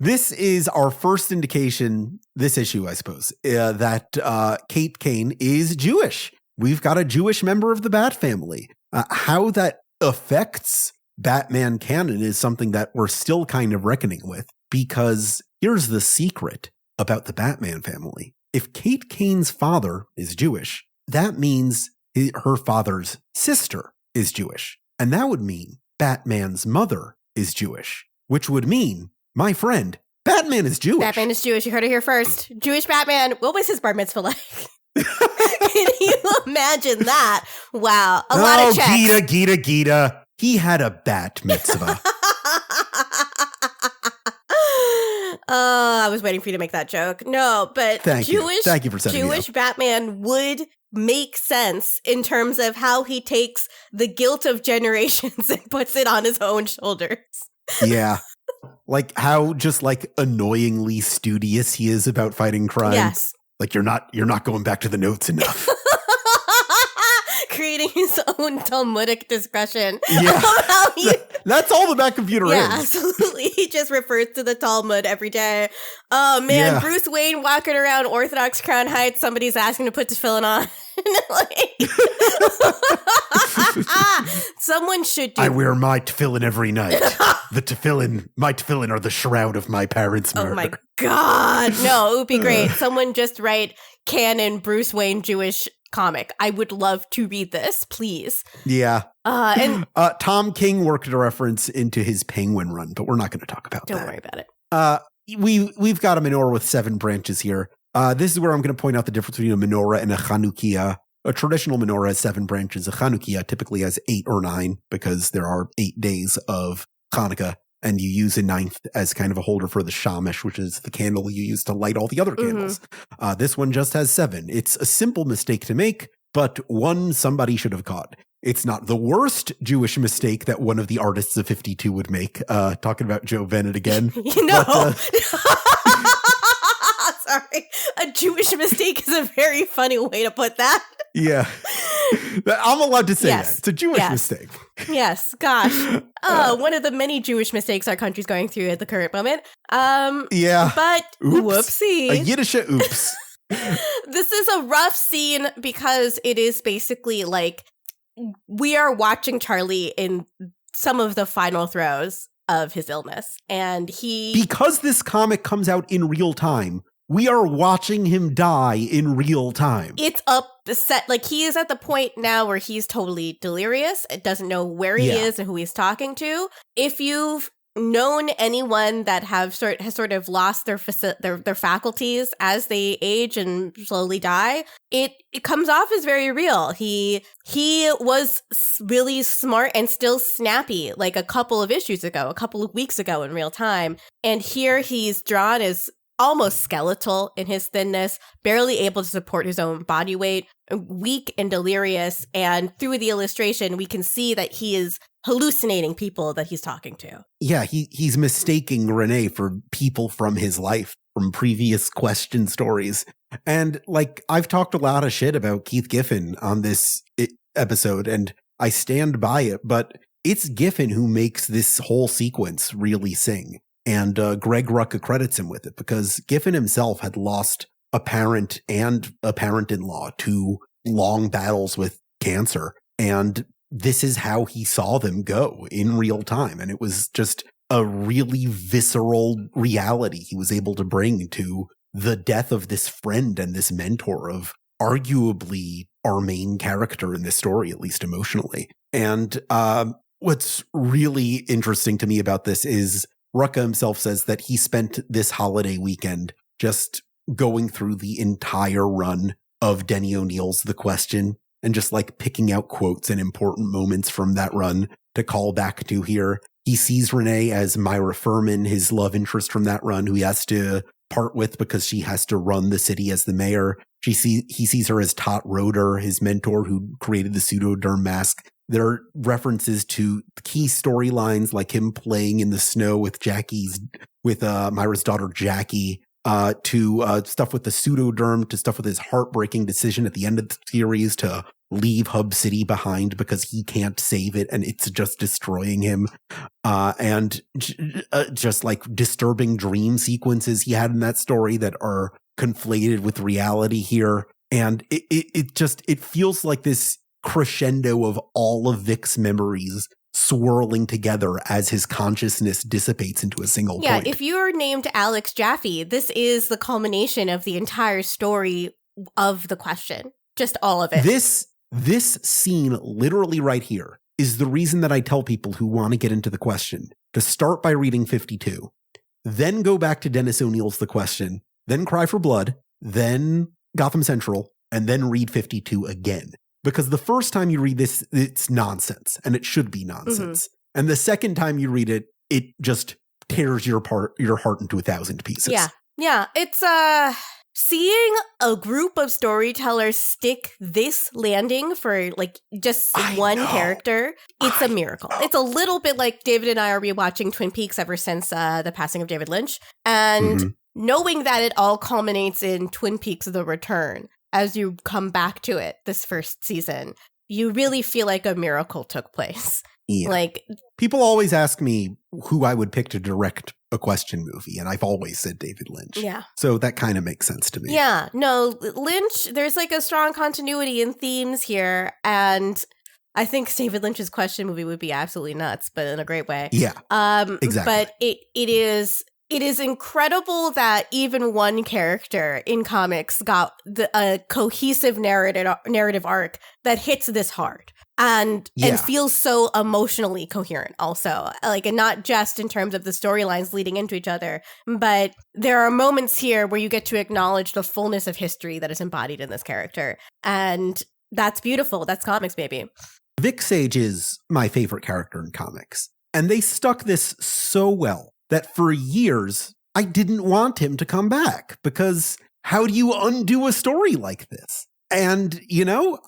This is our first indication, this issue, I suppose, that Kate Kane is Jewish. We've got a Jewish member of the Bat family. How that affects Batman canon is something that we're still kind of reckoning with, because here's the secret about the Batman family. If Kate Kane's father is Jewish, that means her father's sister is Jewish. And that would mean Batman's mother is Jewish, which would mean, my friend, Batman is Jewish. Batman is Jewish. You heard it here first. Jewish Batman. What was his bar mitzvah like? Can you imagine that? Wow. A lot of checks. Gita. He had a bat mitzvah. I was waiting for you to make that joke. No, but Thank you for setting Jewish me up. Batman would make sense in terms of how he takes the guilt of generations and puts it on his own shoulders. Yeah. Like how just like annoyingly studious he is about fighting crime. Yes. Like you're not going back to the notes enough. Creating his own Talmudic discussion. Yeah. That's all the Mac computer is. Yeah, absolutely. He just refers to the Talmud every day. Oh, man, yeah. Bruce Wayne walking around Orthodox Crown Heights, somebody's asking to put tefillin on. Someone should do. I wear my tefillin every night. My tefillin are the shroud of my parents' murder. Oh my God. No, it would be great. Someone just write canon Bruce Wayne Jewish comic. I would love to read this, please. Yeah. And Tom King worked a reference into his Penguin run, but we're not going to talk about that. Don't worry about it. We've got a menorah with 7 branches here. This is where I'm going to point out the difference between a menorah and a Chanukiah. A traditional menorah has 7 branches. A Chanukiah typically has 8 or 9 because there are 8 days of Hanukkah, and you use a 9th as kind of a holder for the shamash, which is the candle you use to light all the other candles. This one just has 7. It's a simple mistake to make, but one somebody should have caught. It's not the worst Jewish mistake that one of the artists of 52 would make. Talking about Joe Bennett again. Sorry. A Jewish mistake is a very funny way to put that. Yeah. I'm allowed to say that. It's a Jewish mistake. Yes. Gosh. One of the many Jewish mistakes our country's going through at the current moment. Yeah. But whoopsie. A Yiddish oops. This is a rough scene because it is basically like we are watching Charlie in some of the final throes of his illness. And because this comic comes out in real time, we are watching him die in real time. It's upset. Like, he is at the point now where he's totally delirious. It doesn't know where he is and who he's talking to. If you've known anyone that has sort of lost their faculties as they age and slowly die, it comes off as very real. He was really smart and still snappy like a couple of weeks ago in real time. And here he's drawn as almost skeletal in his thinness, barely able to support his own body weight, weak and delirious. And through the illustration, we can see that he is hallucinating people that he's talking to. Yeah, he's mistaking Renee for people from his life, from previous question stories. And like, I've talked a lot of shit about Keith Giffen on this episode, and I stand by it, but it's Giffen who makes this whole sequence really sing. And Greg Rucka credits him with it because Giffen himself had lost a parent and a parent-in-law to long battles with cancer. And this is how he saw them go in real time. And it was just a really visceral reality he was able to bring to the death of this friend and this mentor of arguably our main character in this story, at least emotionally. And what's really interesting to me about this is Rucka himself says that he spent this holiday weekend just going through the entire run of Denny O'Neill's The Question and just like picking out quotes and important moments from that run to call back to here. He sees Renee as Myra Furman, his love interest from that run, who he has to part with because she has to run the city as the mayor. He sees her as Tot Roeder, his mentor who created the pseudoderm mask. There are references to key storylines like him playing in the snow with Myra's daughter Jackie, to stuff with the pseudoderm, to stuff with his heartbreaking decision at the end of the series to leave Hub City behind because he can't save it and it's just destroying him. And just like disturbing dream sequences he had in that story that are conflated with reality here. And it feels like this crescendo of all of Vic's memories swirling together as his consciousness dissipates into a single point. Yeah, if you're named Alex Jaffe, this is the culmination of the entire story of The Question. Just all of it. This scene literally right here is the reason that I tell people who want to get into The Question to start by reading 52, then go back to Dennis O'Neill's The Question, then Cry for Blood, then Gotham Central, and then read 52 again. Because the first time you read this, it's nonsense, and it should be nonsense. Mm-hmm. And the second time you read it, it just tears your heart into 1,000 pieces. Yeah. It's seeing a group of storytellers stick this landing for like just one character. It's a miracle. It's a little bit like David and I are rewatching Twin Peaks ever since the passing of David Lynch, and knowing that it all culminates in Twin Peaks: The Return, as you come back to it this first season, you really feel like a miracle took place. Yeah. Like, people always ask me who I would pick to direct a question movie, and I've always said David Lynch. Yeah. So that kind of makes sense to me. Yeah. No, Lynch, there's like a strong continuity in themes here, and I think David Lynch's question movie would be absolutely nuts, but in a great way. Yeah. Exactly. But it is incredible that even one character in comics got a cohesive narrative arc that hits this hard. And feels so emotionally coherent also, like, and not just in terms of the storylines leading into each other, but there are moments here where you get to acknowledge the fullness of history that is embodied in this character. And that's beautiful. That's comics, baby. Vic Sage is my favorite character in comics. And they stuck this so well that for years, I didn't want him to come back, because how do you undo a story like this? And,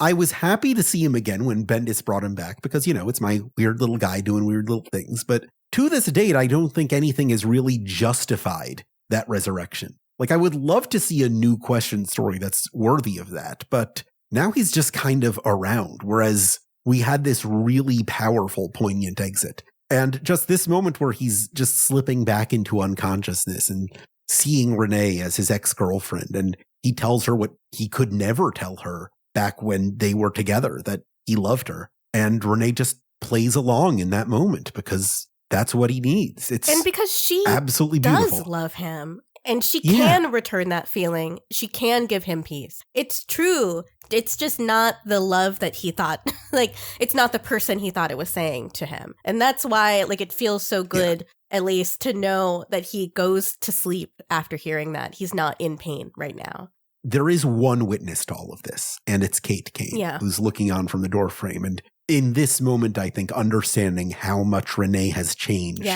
I was happy to see him again when Bendis brought him back because, it's my weird little guy doing weird little things. But to this date, I don't think anything has really justified that resurrection. Like, I would love to see a new Question story that's worthy of that. But now he's just kind of around, whereas we had this really powerful, poignant exit. And just this moment where he's just slipping back into unconsciousness and seeing Renee as his ex-girlfriend, and he tells her what he could never tell her back when they were together, that he loved her. And Renee just plays along in that moment because that's what he needs. And because she absolutely beautiful. Does love him. And she can return that feeling. She can give him peace. It's true. It's just not the love that he thought, like, it's not the person he thought it was saying to him. And that's why, like, it feels so good, at least, to know that he goes to sleep after hearing that. He's not in pain right now. There is one witness to all of this, and it's Kate Kane, who's looking on from the doorframe. And in this moment, I think, understanding how much Renee has changed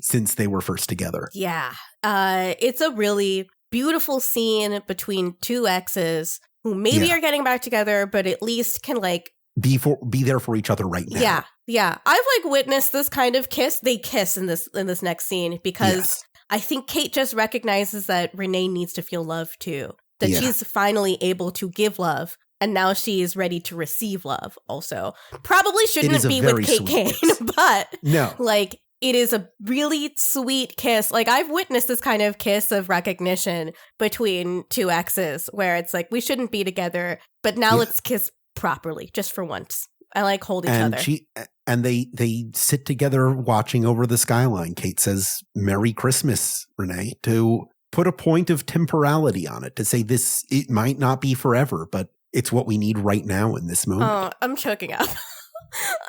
since they were first together. Yeah. It's a really beautiful scene between two exes who maybe are getting back together, but at least can, like, be there for each other right now. Yeah. I've, like, witnessed this kind of kiss. They kiss in this next scene because I think Kate just recognizes that Renee needs to feel love too. That she's finally able to give love, and now she is ready to receive love also. Probably shouldn't be with Kate Kane, but no. Like, it is a really sweet kiss. Like, I've witnessed this kind of kiss of recognition between two exes where it's like, we shouldn't be together, but now let's kiss properly, just for once. I like hold each other. And they sit together watching over the skyline. Kate says, "Merry Christmas, Renee," to put a point of temporality on it, to say this, it might not be forever, but it's what we need right now in this moment. Oh, I'm choking up.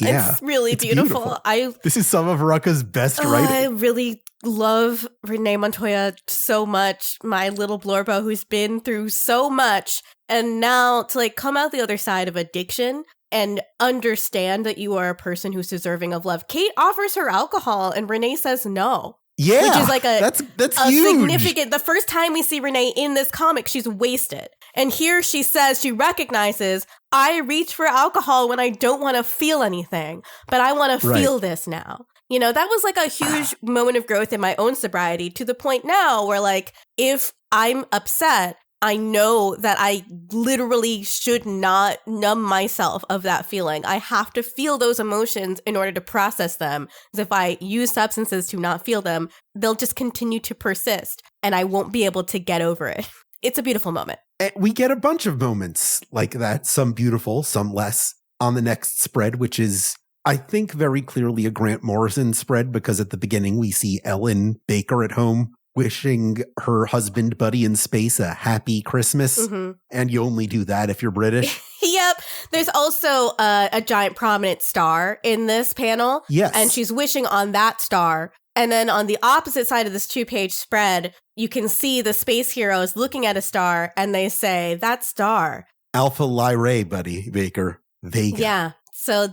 It's really beautiful. This is some of Rucka's best writing. I really love Renee Montoya so much, my little Blorbo who's been through so much, and now to, like, come out the other side of addiction and understand that you are a person who's deserving of love. Kate offers her alcohol and Renee says no. Yeah, which is like that's huge. Significant. The first time we see Renee in this comic, she's wasted. And here she says, she recognizes, I reach for alcohol when I don't want to feel anything, but I want to feel this now. That was like a huge moment of growth in my own sobriety, to the point now where, like, if I'm upset, I know that I literally should not numb myself of that feeling. I have to feel those emotions in order to process them. Because if I use substances to not feel them, they'll just continue to persist and I won't be able to get over it. It's a beautiful moment. We get a bunch of moments like that, some beautiful, some less, on the next spread, which is, I think, very clearly a Grant Morrison spread, because at the beginning we see Ellen Baker at home wishing her husband buddy in space a happy Christmas. Mm-hmm. And you only do that if you're British. Yep. There's also a giant prominent star in this panel. Yes. And she's wishing on that star. And then on the opposite side of this 2-page spread, you can see the space heroes looking at a star and they say, that star. Alpha Lyrae, buddy, Baker. Vega. Yeah.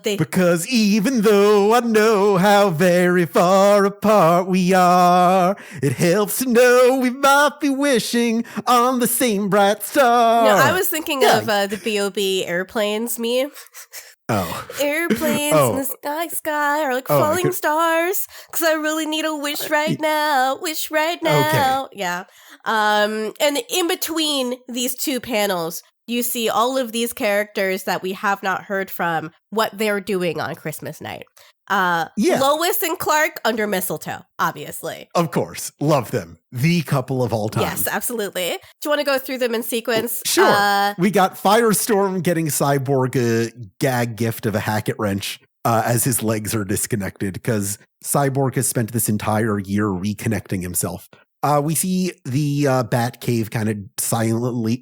Because even though I know how very far apart we are, it helps to know we might be wishing on the same bright star. No, I was thinking of the B.O.B. airplanes meme. Oh. Airplanes in the sky are like falling stars, because I really need a wish right now. Wish right now. Okay. Yeah. And in between these two panels, you see all of these characters that we have not heard from, what they're doing on Christmas night. Lois and Clark under mistletoe, obviously. Of course. Love them. The couple of all time. Yes, absolutely. Do you want to go through them in sequence? Sure. We got Firestorm getting Cyborg a gag gift of a Hackett wrench as his legs are disconnected, because Cyborg has spent this entire year reconnecting himself. We see the Bat Cave kind of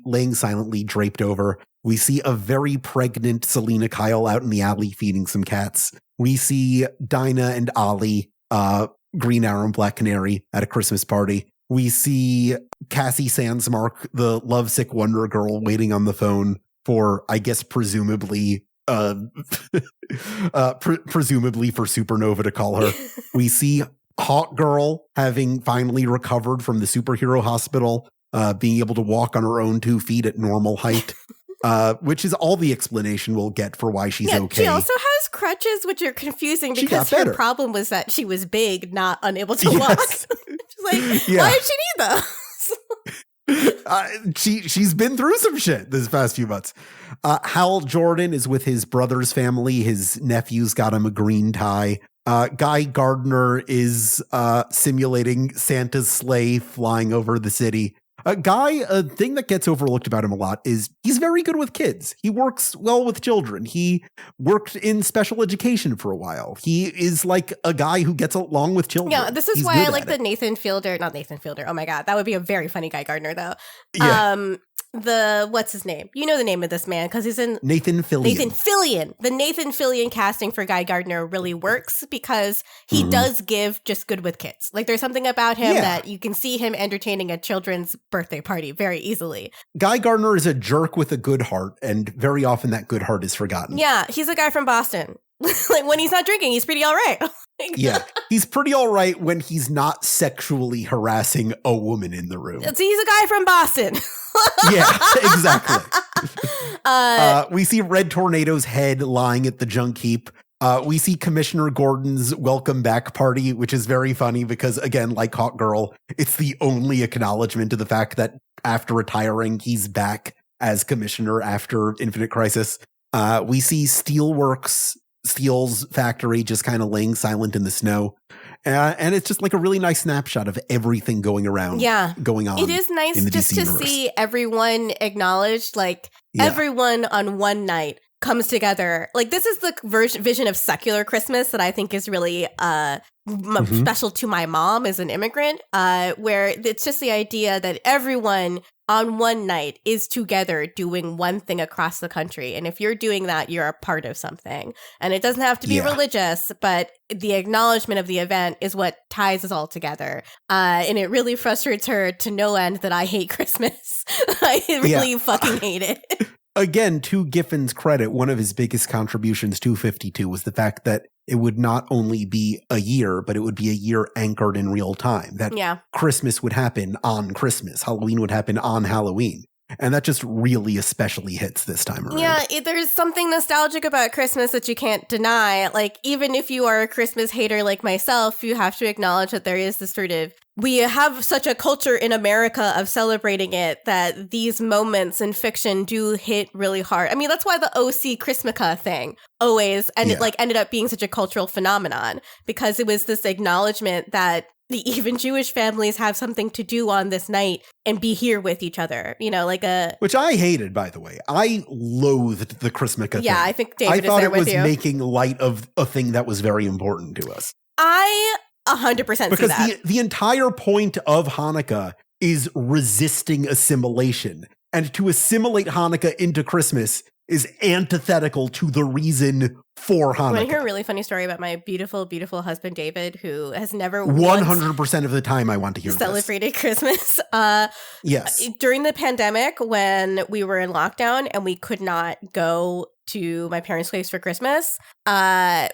laying silently draped over. We see a very pregnant Selena Kyle out in the alley feeding some cats. We see Dinah and Ollie, Green Arrow and Black Canary, at a Christmas party. We see Cassie Sandsmark, the lovesick Wonder Girl, waiting on the phone for, I guess, presumably presumably for Supernova to call her. We see Hawk Girl, having finally recovered from the superhero hospital, being able to walk on her own 2 feet at normal height, which is all the explanation we'll get for why she's okay. She also has crutches, which are confusing because her problem was that she was big, not unable to walk. She's like, why did she need those? She's been through some shit this past few months. Hal Jordan is with his brother's family. His nephew's got him a green tie. Guy Gardner is simulating Santa's sleigh flying over the city. A thing that gets overlooked about him a lot is he's very good with kids. He works well with children. He worked in special education for a while. He is like a guy who gets along with children. Yeah, this is why I like the Nathan Fielder. Not Nathan Fielder. Oh my God. That would be a very funny Guy Gardner, though. Yeah. What's his name? You know the name of this man because he's in Nathan Fillion. The Nathan Fillion casting for Guy Gardner really works because he does give just good with kids. Like there's something about him that you can see him entertaining a children's birthday party very easily. Guy Gardner is a jerk with a good heart, and very often that good heart is forgotten. Yeah, he's a guy from Boston. Like when he's not drinking, he's pretty all right. Yeah, he's pretty all right when he's not sexually harassing a woman in the room. So he's a guy from Boston. Yeah, exactly. We see Red Tornado's head lying at the junk heap. We see Commissioner Gordon's welcome back party, which is very funny because, again, like Hawk Girl, it's the only acknowledgement of the fact that after retiring, he's back as commissioner after Infinite Crisis. We see Steel's factory just kind of laying silent in the snow. And it's just like a really nice snapshot of everything going on. It is nice just to see everyone acknowledged, like everyone on one night comes together. Like this is the vision of secular Christmas that I think is really special to my mom as an immigrant, where it's just the idea that everyone on one night is together doing one thing across the country. And if you're doing that, you're a part of something. And it doesn't have to be religious, but the acknowledgement of the event is what ties us all together. And it really frustrates her to no end that I hate Christmas. I really fucking hate it. Again, to Giffen's credit, one of his biggest contributions to 52 was the fact that it would not only be a year, but it would be a year anchored in real time. That Christmas would happen on Christmas. Halloween would happen on Halloween. And that just really especially hits this time around. Yeah, there's something nostalgic about Christmas that you can't deny. Like, even if you are a Christmas hater like myself, you have to acknowledge that there is this sort of, we have such a culture in America of celebrating it that these moments in fiction do hit really hard. I mean, that's why the OC Christmica thing always ended up being such a cultural phenomenon, because it was this acknowledgement that even Jewish families have something to do on this night and be here with each other, which I hated, by the way. I loathed the Christmica thing. Yeah, I think David is there with you. I thought it was making light of a thing that was very important to us. I 100% because see that. The entire point of Hanukkah is resisting assimilation. And to assimilate Hanukkah into Christmas is antithetical to the reason for Hanukkah. I want to hear a really funny story about my beautiful, beautiful husband, David, who has never 100% of the time I want to hear celebrated Christmas. Yes. During the pandemic, when we were in lockdown and we could not go to my parents' place for Christmas.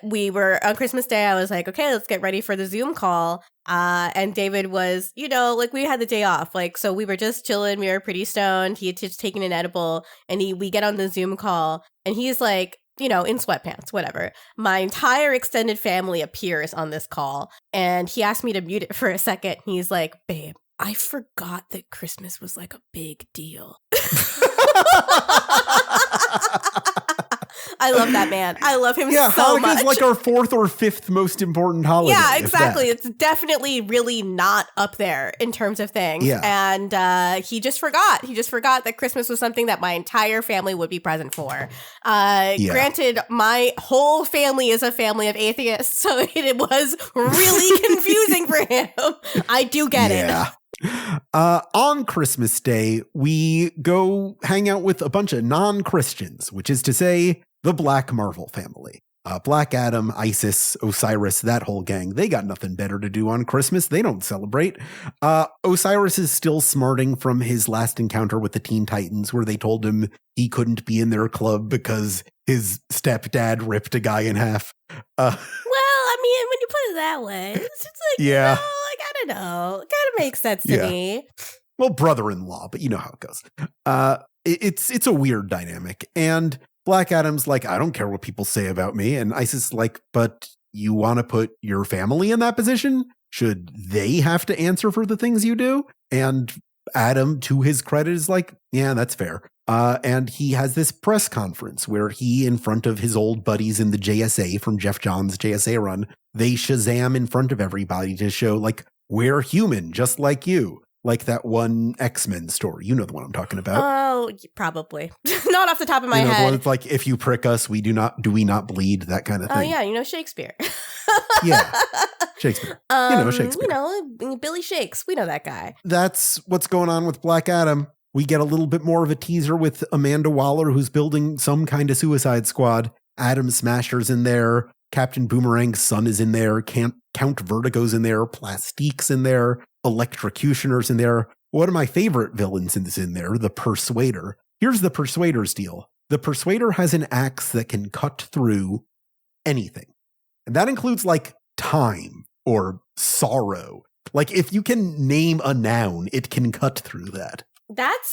We were on Christmas Day. I was like, okay, let's get ready for the Zoom call. And David was, we had the day off. So we were just chilling. We were pretty stoned. He had just taken an edible, and we get on the Zoom call, and he's like, in sweatpants, whatever. My entire extended family appears on this call, and he asked me to mute it for a second. He's like, babe, I forgot that Christmas was like a big deal. I love that man. I love him so much. Hanukkah's like our 4th or 5th most important holiday. Yeah, exactly. It's definitely really not up there in terms of things. Yeah. And he just forgot. He just forgot that Christmas was something that my entire family would be present for. Granted, my whole family is a family of atheists, so it was really confusing for him. I do get it. On Christmas Day, we go hang out with a bunch of non-Christians, which is to say, the Black Marvel family. Black Adam, Isis, Osiris, that whole gang, they got nothing better to do on Christmas. They don't celebrate. Osiris is still smarting from his last encounter with the Teen Titans, where they told him he couldn't be in their club because his stepdad ripped a guy in half. Well, I mean, when you put it that way, it's just like, I don't know. It kind of makes sense to me. Well, brother-in-law, but you know how it goes. It's a weird dynamic. And Black Adam's like, I don't care what people say about me. And Isis is like, but you want to put your family in that position? Should they have to answer for the things you do? And Adam, to his credit, is like, yeah, that's fair. And he has this press conference where he, in front of his old buddies in the JSA from Jeff Johns' JSA run, they Shazam in front of everybody to show, like, we're human, just like you. Like that one X-Men story. You know the one I'm talking about. Oh, probably. Not off the top of my head. The one that's like, if you prick us, do we not bleed? That kind of thing. Oh, yeah. Shakespeare. Yeah. Shakespeare. Shakespeare. Billy Shakes. We know that guy. That's what's going on with Black Adam. We get a little bit more of a teaser with Amanda Waller, who's building some kind of Suicide Squad. Adam Smasher's in there. Captain Boomerang's son is in there. Count Vertigo's in there. Plastique's in there. Electrocutioner's in there. One of my favorite villains is in there, the Persuader. Here's the Persuader's deal. The Persuader has an axe that can cut through anything. And that includes like time or sorrow. Like if you can name a noun, it can cut through that.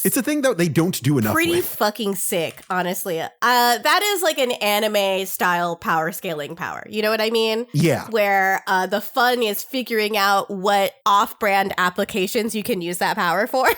It's a thing that they don't do enough pretty with. Fucking sick, honestly. That is like an anime style power scaling power. You know what I mean? Yeah. Where the fun is figuring out what off-brand applications you can use that power for.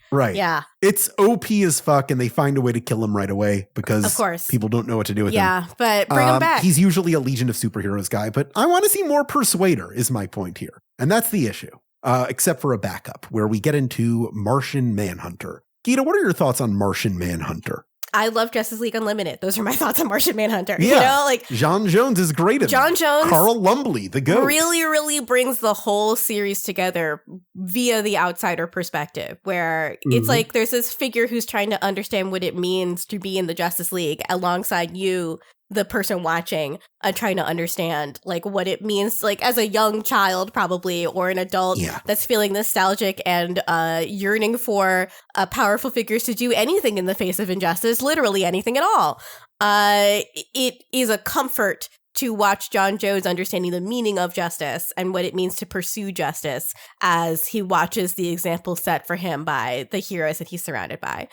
Right. Yeah. It's OP as fuck, and they find a way to kill him right away because of course people don't know what to do with him. Yeah, but bring him back. He's usually a Legion of Superheroes guy, but I want to see more Persuader is my point here. And that's the issue. Except for a backup where we get into Martian Manhunter. Gita, what are your thoughts on Martian Manhunter? I love Justice League Unlimited. Those are my thoughts on Martian Manhunter. Yeah. John Jones is great at John Jones. Carl Lumbly, the GOAT. Really, really brings the whole series together via the outsider perspective, where it's like there's this figure who's trying to understand what it means to be in the Justice League alongside you, the person watching, trying to understand like what it means, like as a young child probably, or an adult that's feeling nostalgic and yearning for powerful figures to do anything in the face of injustice, literally anything at all. It is a comfort to watch John Jones understanding the meaning of justice and what it means to pursue justice as he watches the example set for him by the heroes that he's surrounded by.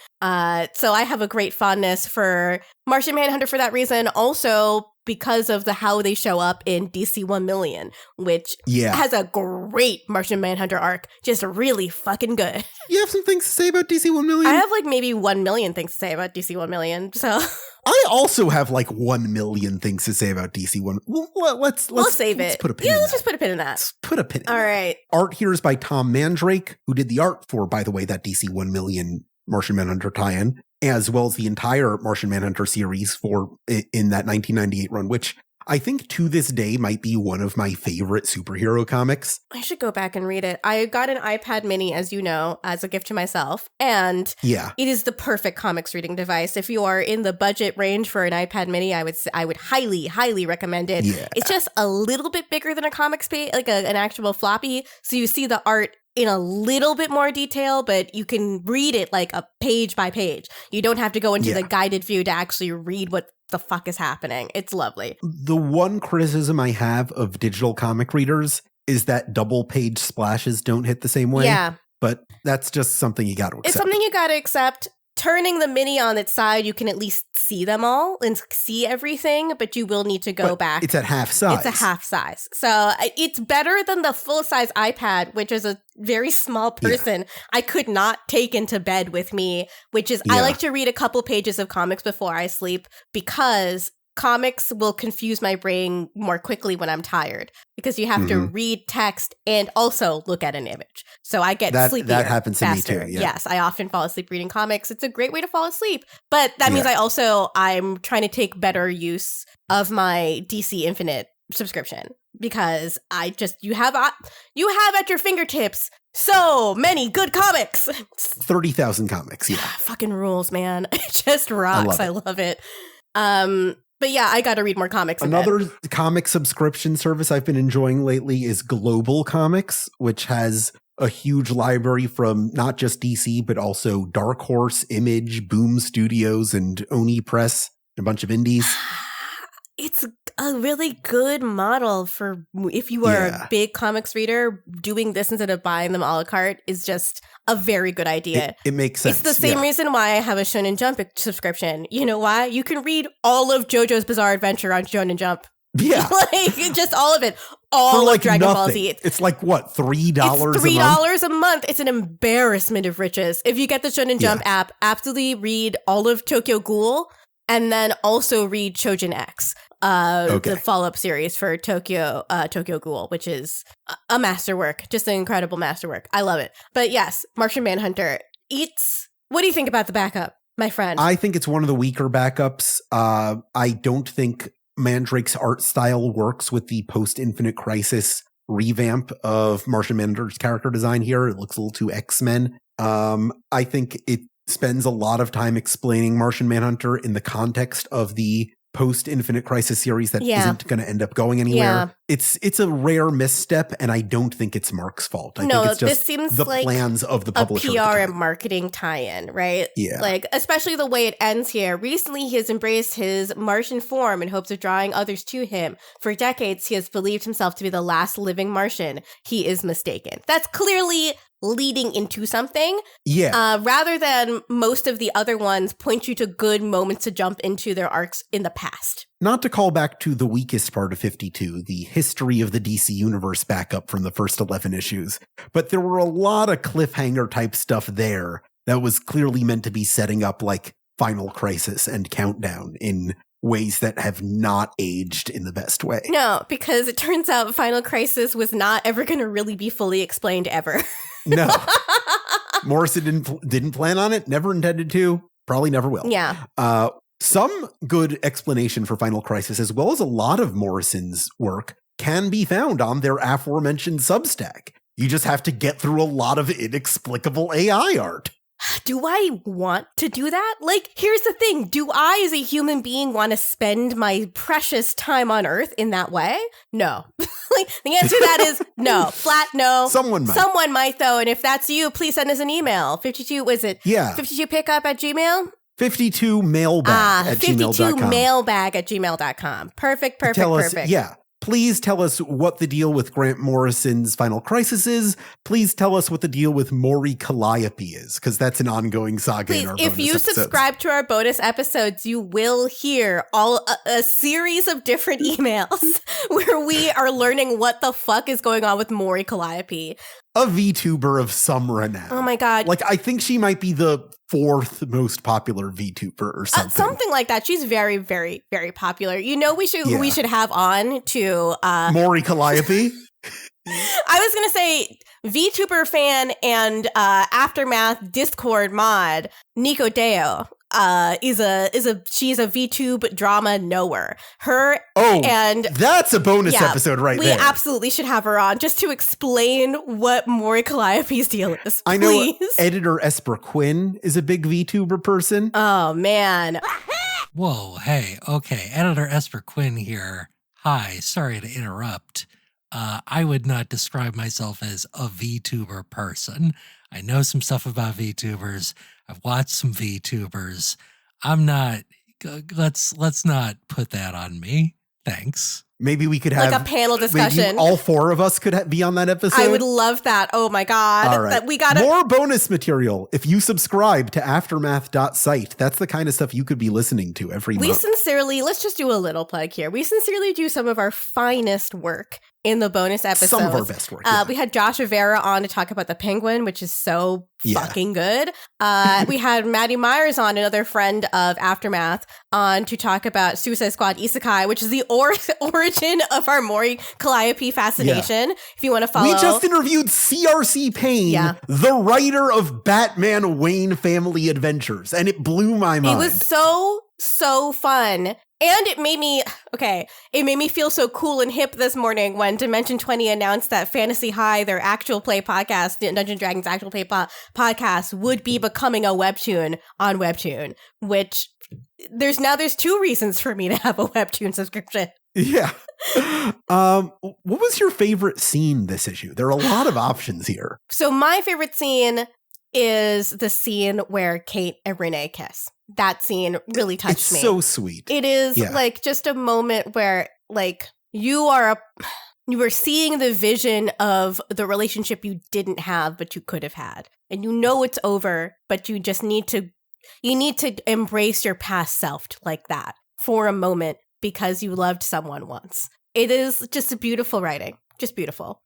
So I have a great fondness for Martian Manhunter for that reason. Also, because of how they show up in DC 1 Million, which has a great Martian Manhunter arc, just really fucking good. You have some things to say about DC 1 Million? I have like maybe 1 million things to say about DC 1 Million, so... I also have like 1 million things to say about DC 1. Let's save it. Let's put a pin in let's that. just put a pin in that. Let's put a pin in All that. right. Art here is by Tom Mandrake, who did the art for, by the way, that DC 1 million Martian Manhunter tie-in, as well as the entire Martian Manhunter series in that 1998 run, which I think to this day might be one of my favorite superhero comics. I should go back and read it. I got an iPad mini, as you know, as a gift to myself. And it is the perfect comics reading device. If you are in the budget range for an iPad mini, I would highly, highly recommend it. Yeah. It's just a little bit bigger than a comics page, like an actual floppy. So you see the art in a little bit more detail, but you can read it like a page by page. You don't have to go into the guided view to actually read what the fuck is happening. It's lovely. The one criticism I have of digital comic readers is that double page splashes don't hit the same way. Yeah. But that's just something you got to accept. It's something you got to accept. Turning the mini on its side, you can at least see them all and see everything, but you will need to go back. It's at half size. It's a half size. So it's better than the full-size iPad, which is a very small person I could not take into bed with me, which is I like to read a couple pages of comics before I sleep because comics will confuse my brain more quickly when I'm tired because you have to read text and also look at an image. So I get sleepier. That happens faster. to me too. Yeah. Yes, I often fall asleep reading comics. It's a great way to fall asleep. But that means I'm trying to take better use of my DC Infinite subscription because you have at your fingertips so many good comics. 30,000 comics, yeah. Fucking rules, man. It just rocks. I love it. But yeah, I got to read more comics. Another comic subscription service I've been enjoying lately is Global Comics, which has a huge library from not just DC, but also Dark Horse, Image, Boom Studios, and Oni Press, a bunch of indies. It's a really good model for if you are a big comics reader, doing this instead of buying them a la carte is just a very good idea. It makes sense. It's the same reason why I have a Shonen Jump subscription. You know why? You can read all of JoJo's Bizarre Adventure on Shonen Jump. Yeah. Like, just all of it. All of Dragon Ball Z. It's like, what, $3 a month? It's $3 a month. It's an embarrassment of riches. If you get the Shonen Jump app, absolutely read all of Tokyo Ghoul and then also read Chojin X. The follow-up series for Tokyo Ghoul, which is a masterwork, just an incredible masterwork. I love it. But yes, Martian Manhunter. What do you think about the backup, my friend? I think it's one of the weaker backups. I don't think Mandrake's art style works with the post-Infinite Crisis revamp of Martian Manhunter's character design here. It looks a little too X-Men. I think it spends a lot of time explaining Martian Manhunter in the context of the post-Infinite Crisis series that isn't going to end up going anywhere. It's a rare misstep, and I don't think it's Mark's fault. I think it's just this seems the like plans of the publisher. A PR and marketing tie-in, right? Yeah. Like, especially the way it ends here. Recently, he has embraced his Martian form in hopes of drawing others to him. For decades, he has believed himself to be the last living Martian. He is mistaken. That's clearly leading into something. Yeah. Rather than most of the other ones point you to good moments to jump into their arcs in the past. Not to call back to the weakest part of 52, the history of the DC Universe backup from the first 11 issues, but there were a lot of cliffhanger type stuff there that was clearly meant to be setting up like Final Crisis and Countdown in ways that have not aged in the best way. No, because it turns out Final Crisis was not ever going to really be fully explained ever. No. Morrison didn't plan on it, never intended to, probably never will. Yeah. Some good explanation for Final Crisis, as well as a lot of Morrison's work, can be found on their aforementioned Substack. You just have to get through a lot of inexplicable AI art. Do I want to do that? Like, here's the thing. Do I, as a human being, want to spend my precious time on Earth in that way? No. Like, the answer to that is no. Flat no. Someone might. Someone might, though. And if that's you, please send us an email. 52, was it? Yeah. 52pickup at Gmail? 52 mailbag at 52 gmail.com. mailbag at gmail.com. Perfect. Yeah. Please tell us what the deal with Grant Morrison's Final Crisis is. Please tell us what the deal with Maury Calliope is, because that's an ongoing saga in our bonus if you episodes. subscribe to our bonus episodes, you will hear a series of different emails where we are learning what the fuck is going on with Maury Calliope. A VTuber of some renown. Oh my God. Like, I think she might be the 4th most popular VTuber or something. Something like that. She's very, very, very popular. You know we should have on to Maury Calliope? I was gonna say VTuber fan and Aftermath Discord mod Nico Deo. She's a VTube drama knower. That's a bonus episode right there. We absolutely should have her on just to explain what Maury Calliope's deal is. I know editor Esper Quinn is a big VTuber person. Oh man. Whoa, hey, okay, editor Esper Quinn here. Hi, sorry to interrupt. I would not describe myself as a VTuber person. I know some stuff about VTubers. I've watched some VTubers. I'm not, let's not put that on me. Thanks. Maybe we could have like a panel discussion. Maybe all four of us could be on that episode. I would love that. Oh my God. All right. We got more bonus material. If you subscribe to aftermath.site, that's the kind of stuff you could be listening to every month. We sincerely, let's just do a little plug here. We sincerely do some of our finest work in the bonus episodes. Some of our best work. Yeah. We had Josh Rivera on to talk about the Penguin, which is so fucking good. We had Maddie Myers on, another friend of Aftermath, on to talk about Suicide Squad Isekai, which is the origin of our Mori Calliope fascination. If you want to follow. We just interviewed CRC Payne, the writer of Batman Wayne Family Adventures, and it blew my mind. It was so fun. And it made me feel so cool and hip this morning when Dimension 20 announced that Fantasy High, their actual play podcast, Dungeons & Dragons actual play podcast, would be becoming a webtoon on Webtoon, which there's two reasons for me to have a Webtoon subscription. Yeah. What was your favorite scene this issue? There are a lot of options here. So my favorite scene is the scene where Kate and Renee kiss. That scene really touched me. It's so sweet. It is like just a moment where like you are seeing the vision of the relationship you didn't have but you could have had. And you know it's over, but you just need to embrace your past self like that for a moment because you loved someone once. It is just a beautiful writing. Just beautiful.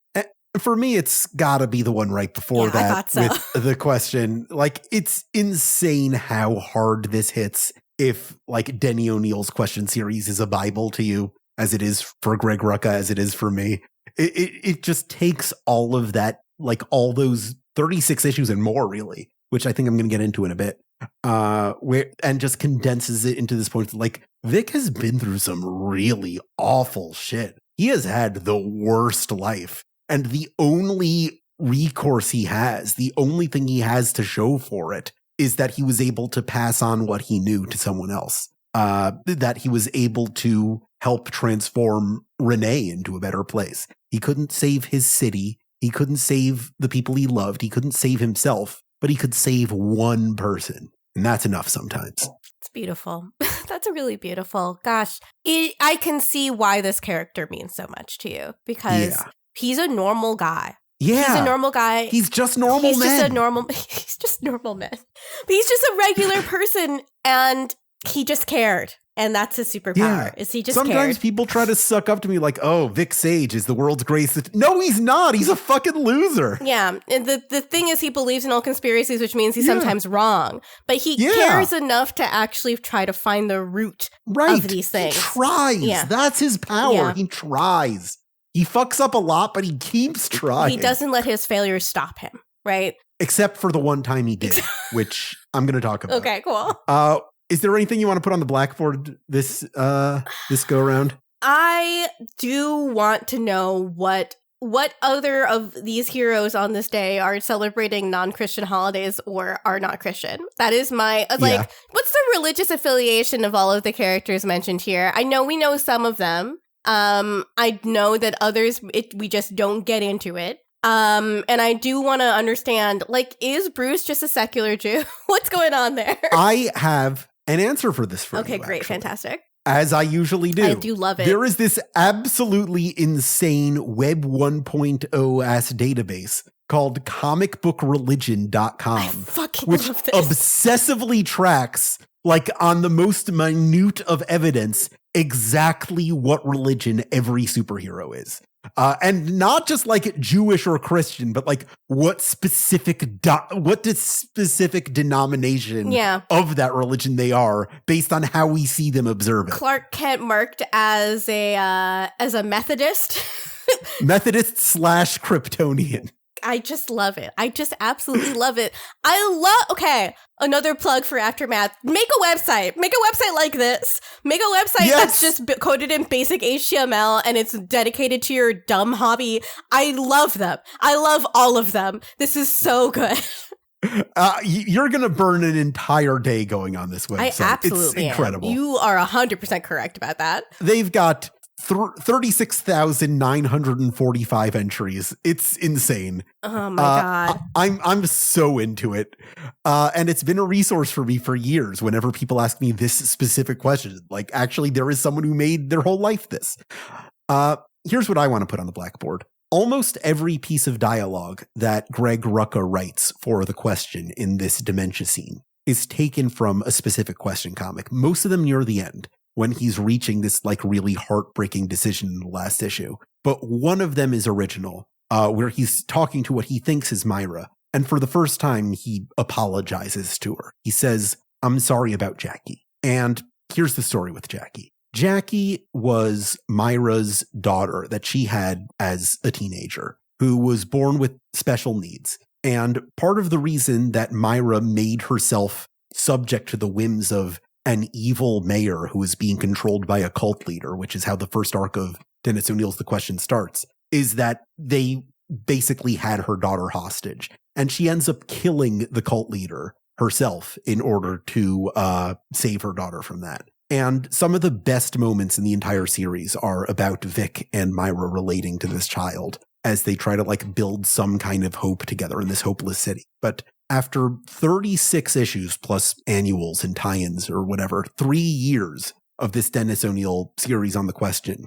For me, it's gotta be the one right before that I thought so. With the question. Like, it's insane how hard this hits if, like, Denny O'Neill's question series is a Bible to you, as it is for Greg Rucka, as it is for me. It just takes all of that, like, all those 36 issues and more, really, which I think I'm going to get into in a bit, and just condenses it into this point. Like, Vic has been through some really awful shit. He has had the worst life. And the only recourse he has, the only thing he has to show for it, is that he was able to pass on what he knew to someone else. That he was able to help transform Renee into a better place. He couldn't save his city. He couldn't save the people he loved. He couldn't save himself, but he could save one person. And that's enough sometimes. It's beautiful. That's a really beautiful. Gosh, I can see why this character means so much to you because he's a normal guy. Yeah. He's a normal guy. He's just normal men. He's just normal men. But he's just a regular person and he just cared. And that's his superpower, is he just Sometimes cared. people try to suck up to me like, oh, Vic Sage is the world's greatest. No, he's not. He's a fucking loser. Yeah. And the thing is, he believes in all conspiracies, which means he's sometimes wrong. But he cares enough to actually try to find the root of these things. He tries. Yeah. That's his power. Yeah. He tries. He fucks up a lot, but he keeps trying. He doesn't let his failures stop him, right? Except for the one time he did, which I'm going to talk about. Okay, cool. Is there anything you want to put on the Blackboard this go around? I do want to know what other of these heroes on this day are celebrating non-Christian holidays or are not Christian. That is my what's the religious affiliation of all of the characters mentioned here? I know we know some of them. I know that others we just don't get into it. And I do want to understand, like, is Bruce just a secular Jew? What's going on there? I have an answer for this for you. Okay, great, actually. Fantastic. As I usually do. I do love it. There is this absolutely insane Web 1.0 ass database called comicbookreligion.com. I fucking which love this. Obsessively tracks, like on the most minute of evidence, exactly what religion every superhero is. And not just like Jewish or Christian, but like what specific denomination of that religion they are based on how we see them observe it. Clark Kent marked as a Methodist. Methodist / Kryptonian. I just love it. I just absolutely love it. Okay, another plug for Aftermath. Make a website. Make a website like this. Make a website that's just coded in basic HTML and it's dedicated to your dumb hobby. I love them. I love all of them. This is so good. You're going to burn an entire day going on this website. I absolutely It's incredible. am. You are 100% correct about that. They've got 36,945 entries. It's insane. Oh my God. I'm so into it. And it's been a resource for me for years whenever people ask me this specific question. Like, actually, there is someone who made their whole life this. Here's what I want to put on the Blackboard. Almost every piece of dialogue that Greg Rucka writes for the question in this dementia scene is taken from a specific question comic, most of them near the end, when he's reaching this like really heartbreaking decision in the last issue. But one of them is original, where he's talking to what he thinks is Myra. And for the first time, he apologizes to her. He says, "I'm sorry about Jackie." And here's the story with Jackie. Jackie was Myra's daughter that she had as a teenager, who was born with special needs. And part of the reason that Myra made herself subject to the whims of an evil mayor who is being controlled by a cult leader, which is how the first arc of Dennis O'Neill's The Question starts, is that they basically had her daughter hostage. And she ends up killing the cult leader herself in order to save her daughter from that. And some of the best moments in the entire series are about Vic and Myra relating to this child as they try to like build some kind of hope together in this hopeless city. But after 36 issues plus annuals and tie-ins or whatever, 3 years of this Dennis O'Neill series on The Question,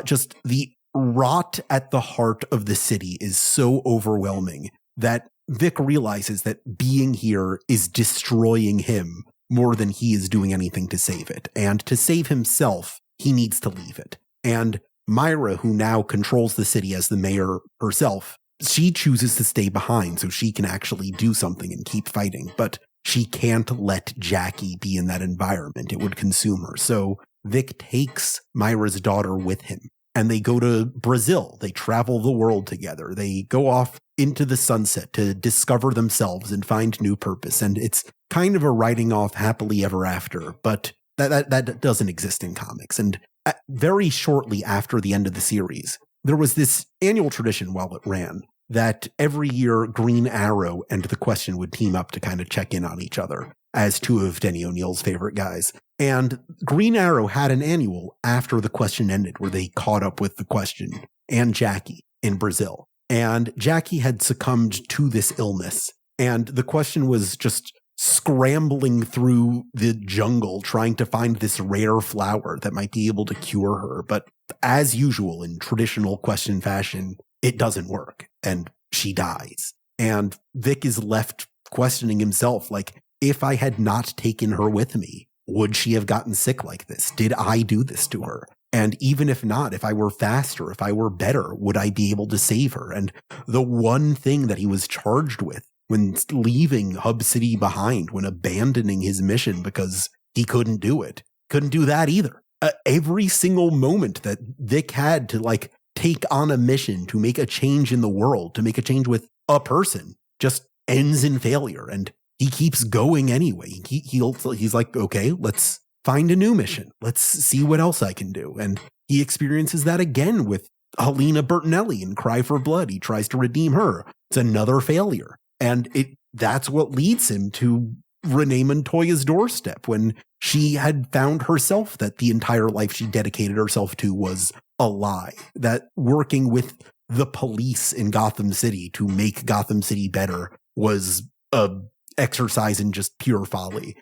just the rot at the heart of the city is so overwhelming that Vic realizes that being here is destroying him more than he is doing anything to save it. And to save himself, he needs to leave it. And Myra, who now controls the city as the mayor herself, she chooses to stay behind so she can actually do something and keep fighting. But she can't let Jackie be in that environment. It would consume her. So Vic takes Myra's daughter with him. And they go to Brazil. They travel the world together. They go off into the sunset to discover themselves and find new purpose. And it's kind of a writing off happily ever after, but that doesn't exist in comics. And very shortly after the end of the series, there was this annual tradition while it ran that every year Green Arrow and The Question would team up to kind of check in on each other as two of Denny O'Neill's favorite guys. And Green Arrow had an annual after The Question ended where they caught up with The Question and Jackie in Brazil. And Jackie had succumbed to this illness. And The Question was just scrambling through the jungle trying to find this rare flower that might be able to cure her. But as usual in traditional Question fashion, it doesn't work. And she dies. And Vic is left questioning himself, like, if I had not taken her with me, would she have gotten sick like this? Did I do this to her? And even if not, if I were faster, if I were better, would I be able to save her? And the one thing that he was charged with when leaving Hub City behind, when abandoning his mission because he couldn't do it, couldn't do that either. Every single moment that Vic had to like take on a mission to make a change in the world, to make a change with a person, just ends in failure. And he keeps going anyway. He's like, okay, let's find a new mission. Let's see what else I can do. And he experiences that again with Helena Bertinelli in Cry for Blood. He tries to redeem her. It's another failure. And that's what leads him to Renee Montoya's doorstep when she had found herself that the entire life she dedicated herself to was a lie. That working with the police in Gotham City to make Gotham City better was a exercise in just pure folly.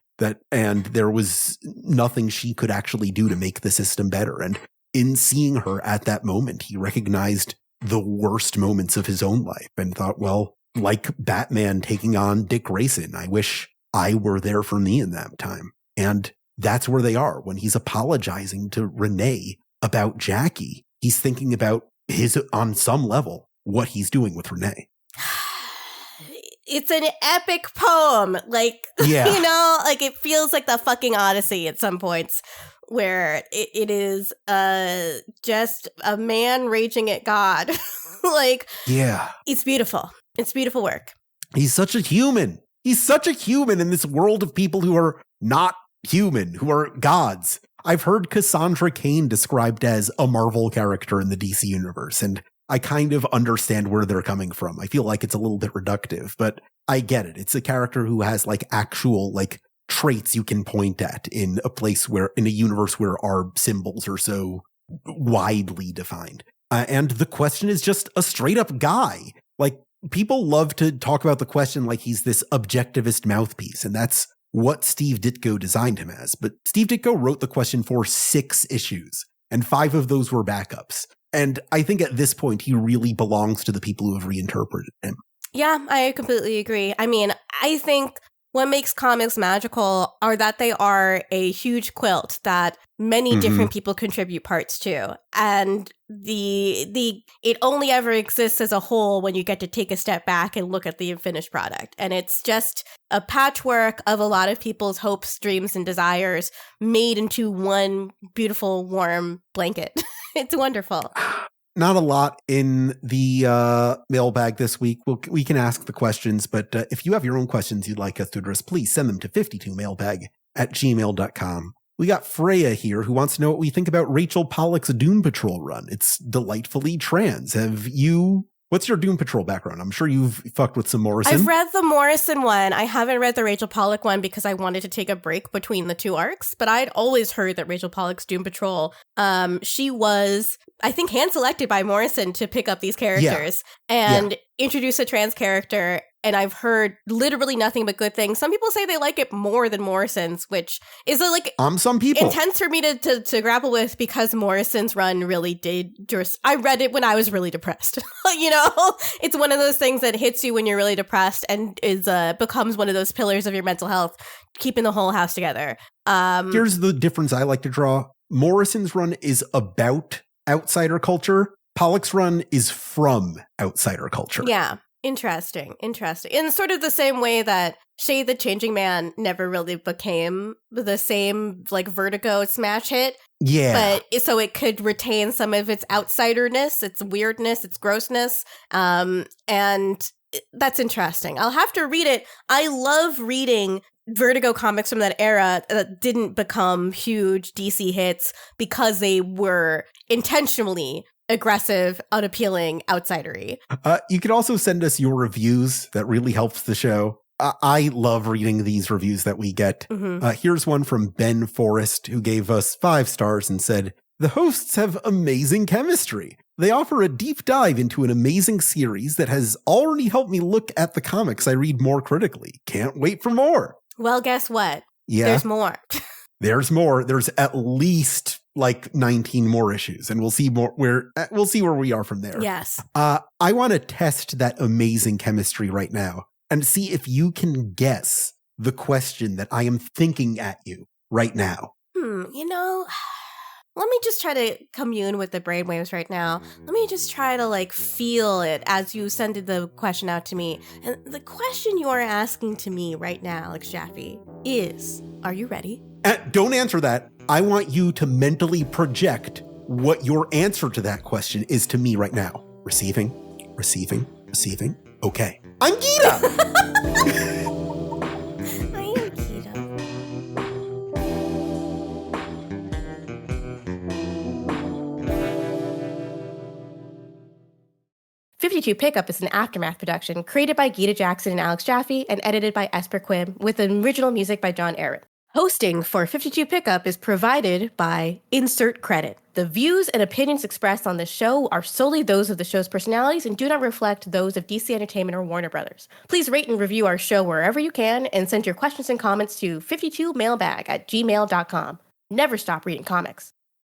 And there was nothing she could actually do to make the system better. And in seeing her at that moment, he recognized the worst moments of his own life and thought, well, like Batman taking on Dick Grayson, I wish I were there for me in that time. And that's where they are. When he's apologizing to Renee about Jackie, he's thinking about on some level, what he's doing with Renee. It's an epic poem. Like, yeah. You know, like it feels like the fucking Odyssey at some points where it is just a man raging at God. Like, yeah, it's beautiful. It's beautiful work. He's such a human. He's such a human in this world of people who are not human, who are gods. I've heard Cassandra Cain described as a Marvel character in the DC universe, and I kind of understand where they're coming from. I feel like it's a little bit reductive, but I get it. It's a character who has like actual like traits you can point at in a place in a universe where our symbols are so widely defined. And the question is just a straight up guy. Like, people love to talk about the question like he's this objectivist mouthpiece, and that's what Steve Ditko designed him as. But Steve Ditko wrote the question for 6 issues, and 5 of those were backups. And I think at this point, he really belongs to the people who have reinterpreted him. Yeah, I completely agree. I mean, I think what makes comics magical are that they are a huge quilt that many different people contribute parts to. And it only ever exists as a whole when you get to take a step back and look at the finished product. And it's just a patchwork of a lot of people's hopes, dreams, and desires made into one beautiful, warm blanket. It's wonderful. Not a lot in the mailbag this week. We can ask the questions, but if you have your own questions you'd like us to address, please send them to 52mailbag@gmail.com. We got Freya here who wants to know what we think about Rachel Pollack's Doom Patrol run. It's delightfully trans. What's your Doom Patrol background? I'm sure you've fucked with some Morrison. I've read the Morrison one. I haven't read the Rachel Pollack one because I wanted to take a break between the 2 arcs, but I'd always heard that Rachel Pollack's Doom Patrol, she was, I think, hand-selected by Morrison to pick up these characters and introduce a trans character, and I've heard literally nothing but good things. Some people say they like it more than Morrison's, which is some people intense for me to grapple with, because Morrison's run really did just, I read it when I was really depressed. It's one of those things that hits you when you're really depressed and becomes one of those pillars of your mental health, keeping the whole house together. Here's the difference I like to draw. Morrison's run is about outsider culture. Pollack's run is from outsider culture. Yeah. Interesting. In sort of the same way that Shade the Changing Man never really became the same Vertigo smash hit. Yeah. But so it could retain some of its outsiderness, its weirdness, its grossness. And that's interesting. I'll have to read it. I love reading Vertigo comics from that era that didn't become huge DC hits because they were intentionally aggressive, unappealing, outsidery. You can also send us your reviews. That really helps the show. I love reading these reviews that we get. Here's one from Ben Forrest, who gave us 5 stars and said, "The hosts have amazing chemistry. They offer a deep dive into an amazing series that has already helped me look at the comics I read more critically. Can't wait for more." Well, guess what? Yeah. There's more. There's more. There's at least 19 more issues, and we'll see where we are from there. Yes. I want to test that amazing chemistry right now and see if you can guess the question that I am thinking at you right now. Let me just try to commune with the brainwaves right now. Let me just try to feel it as you send the question out to me. And the question you are asking to me right now, Alex Jaffe, is, are you ready? Don't answer that. I want you to mentally project what your answer to that question is to me right now. Receiving. Okay. I'm Gita! I am Gita. 52 Pickup is an Aftermath production created by Gita Jackson and Alex Jaffe and edited by Esper Quim with original music by John Aaron. Hosting for 52 Pickup is provided by Insert Credit. The views and opinions expressed on this show are solely those of the show's personalities and do not reflect those of DC Entertainment or Warner Brothers. Please rate and review our show wherever you can and send your questions and comments to 52mailbag@gmail.com. Never stop reading comics.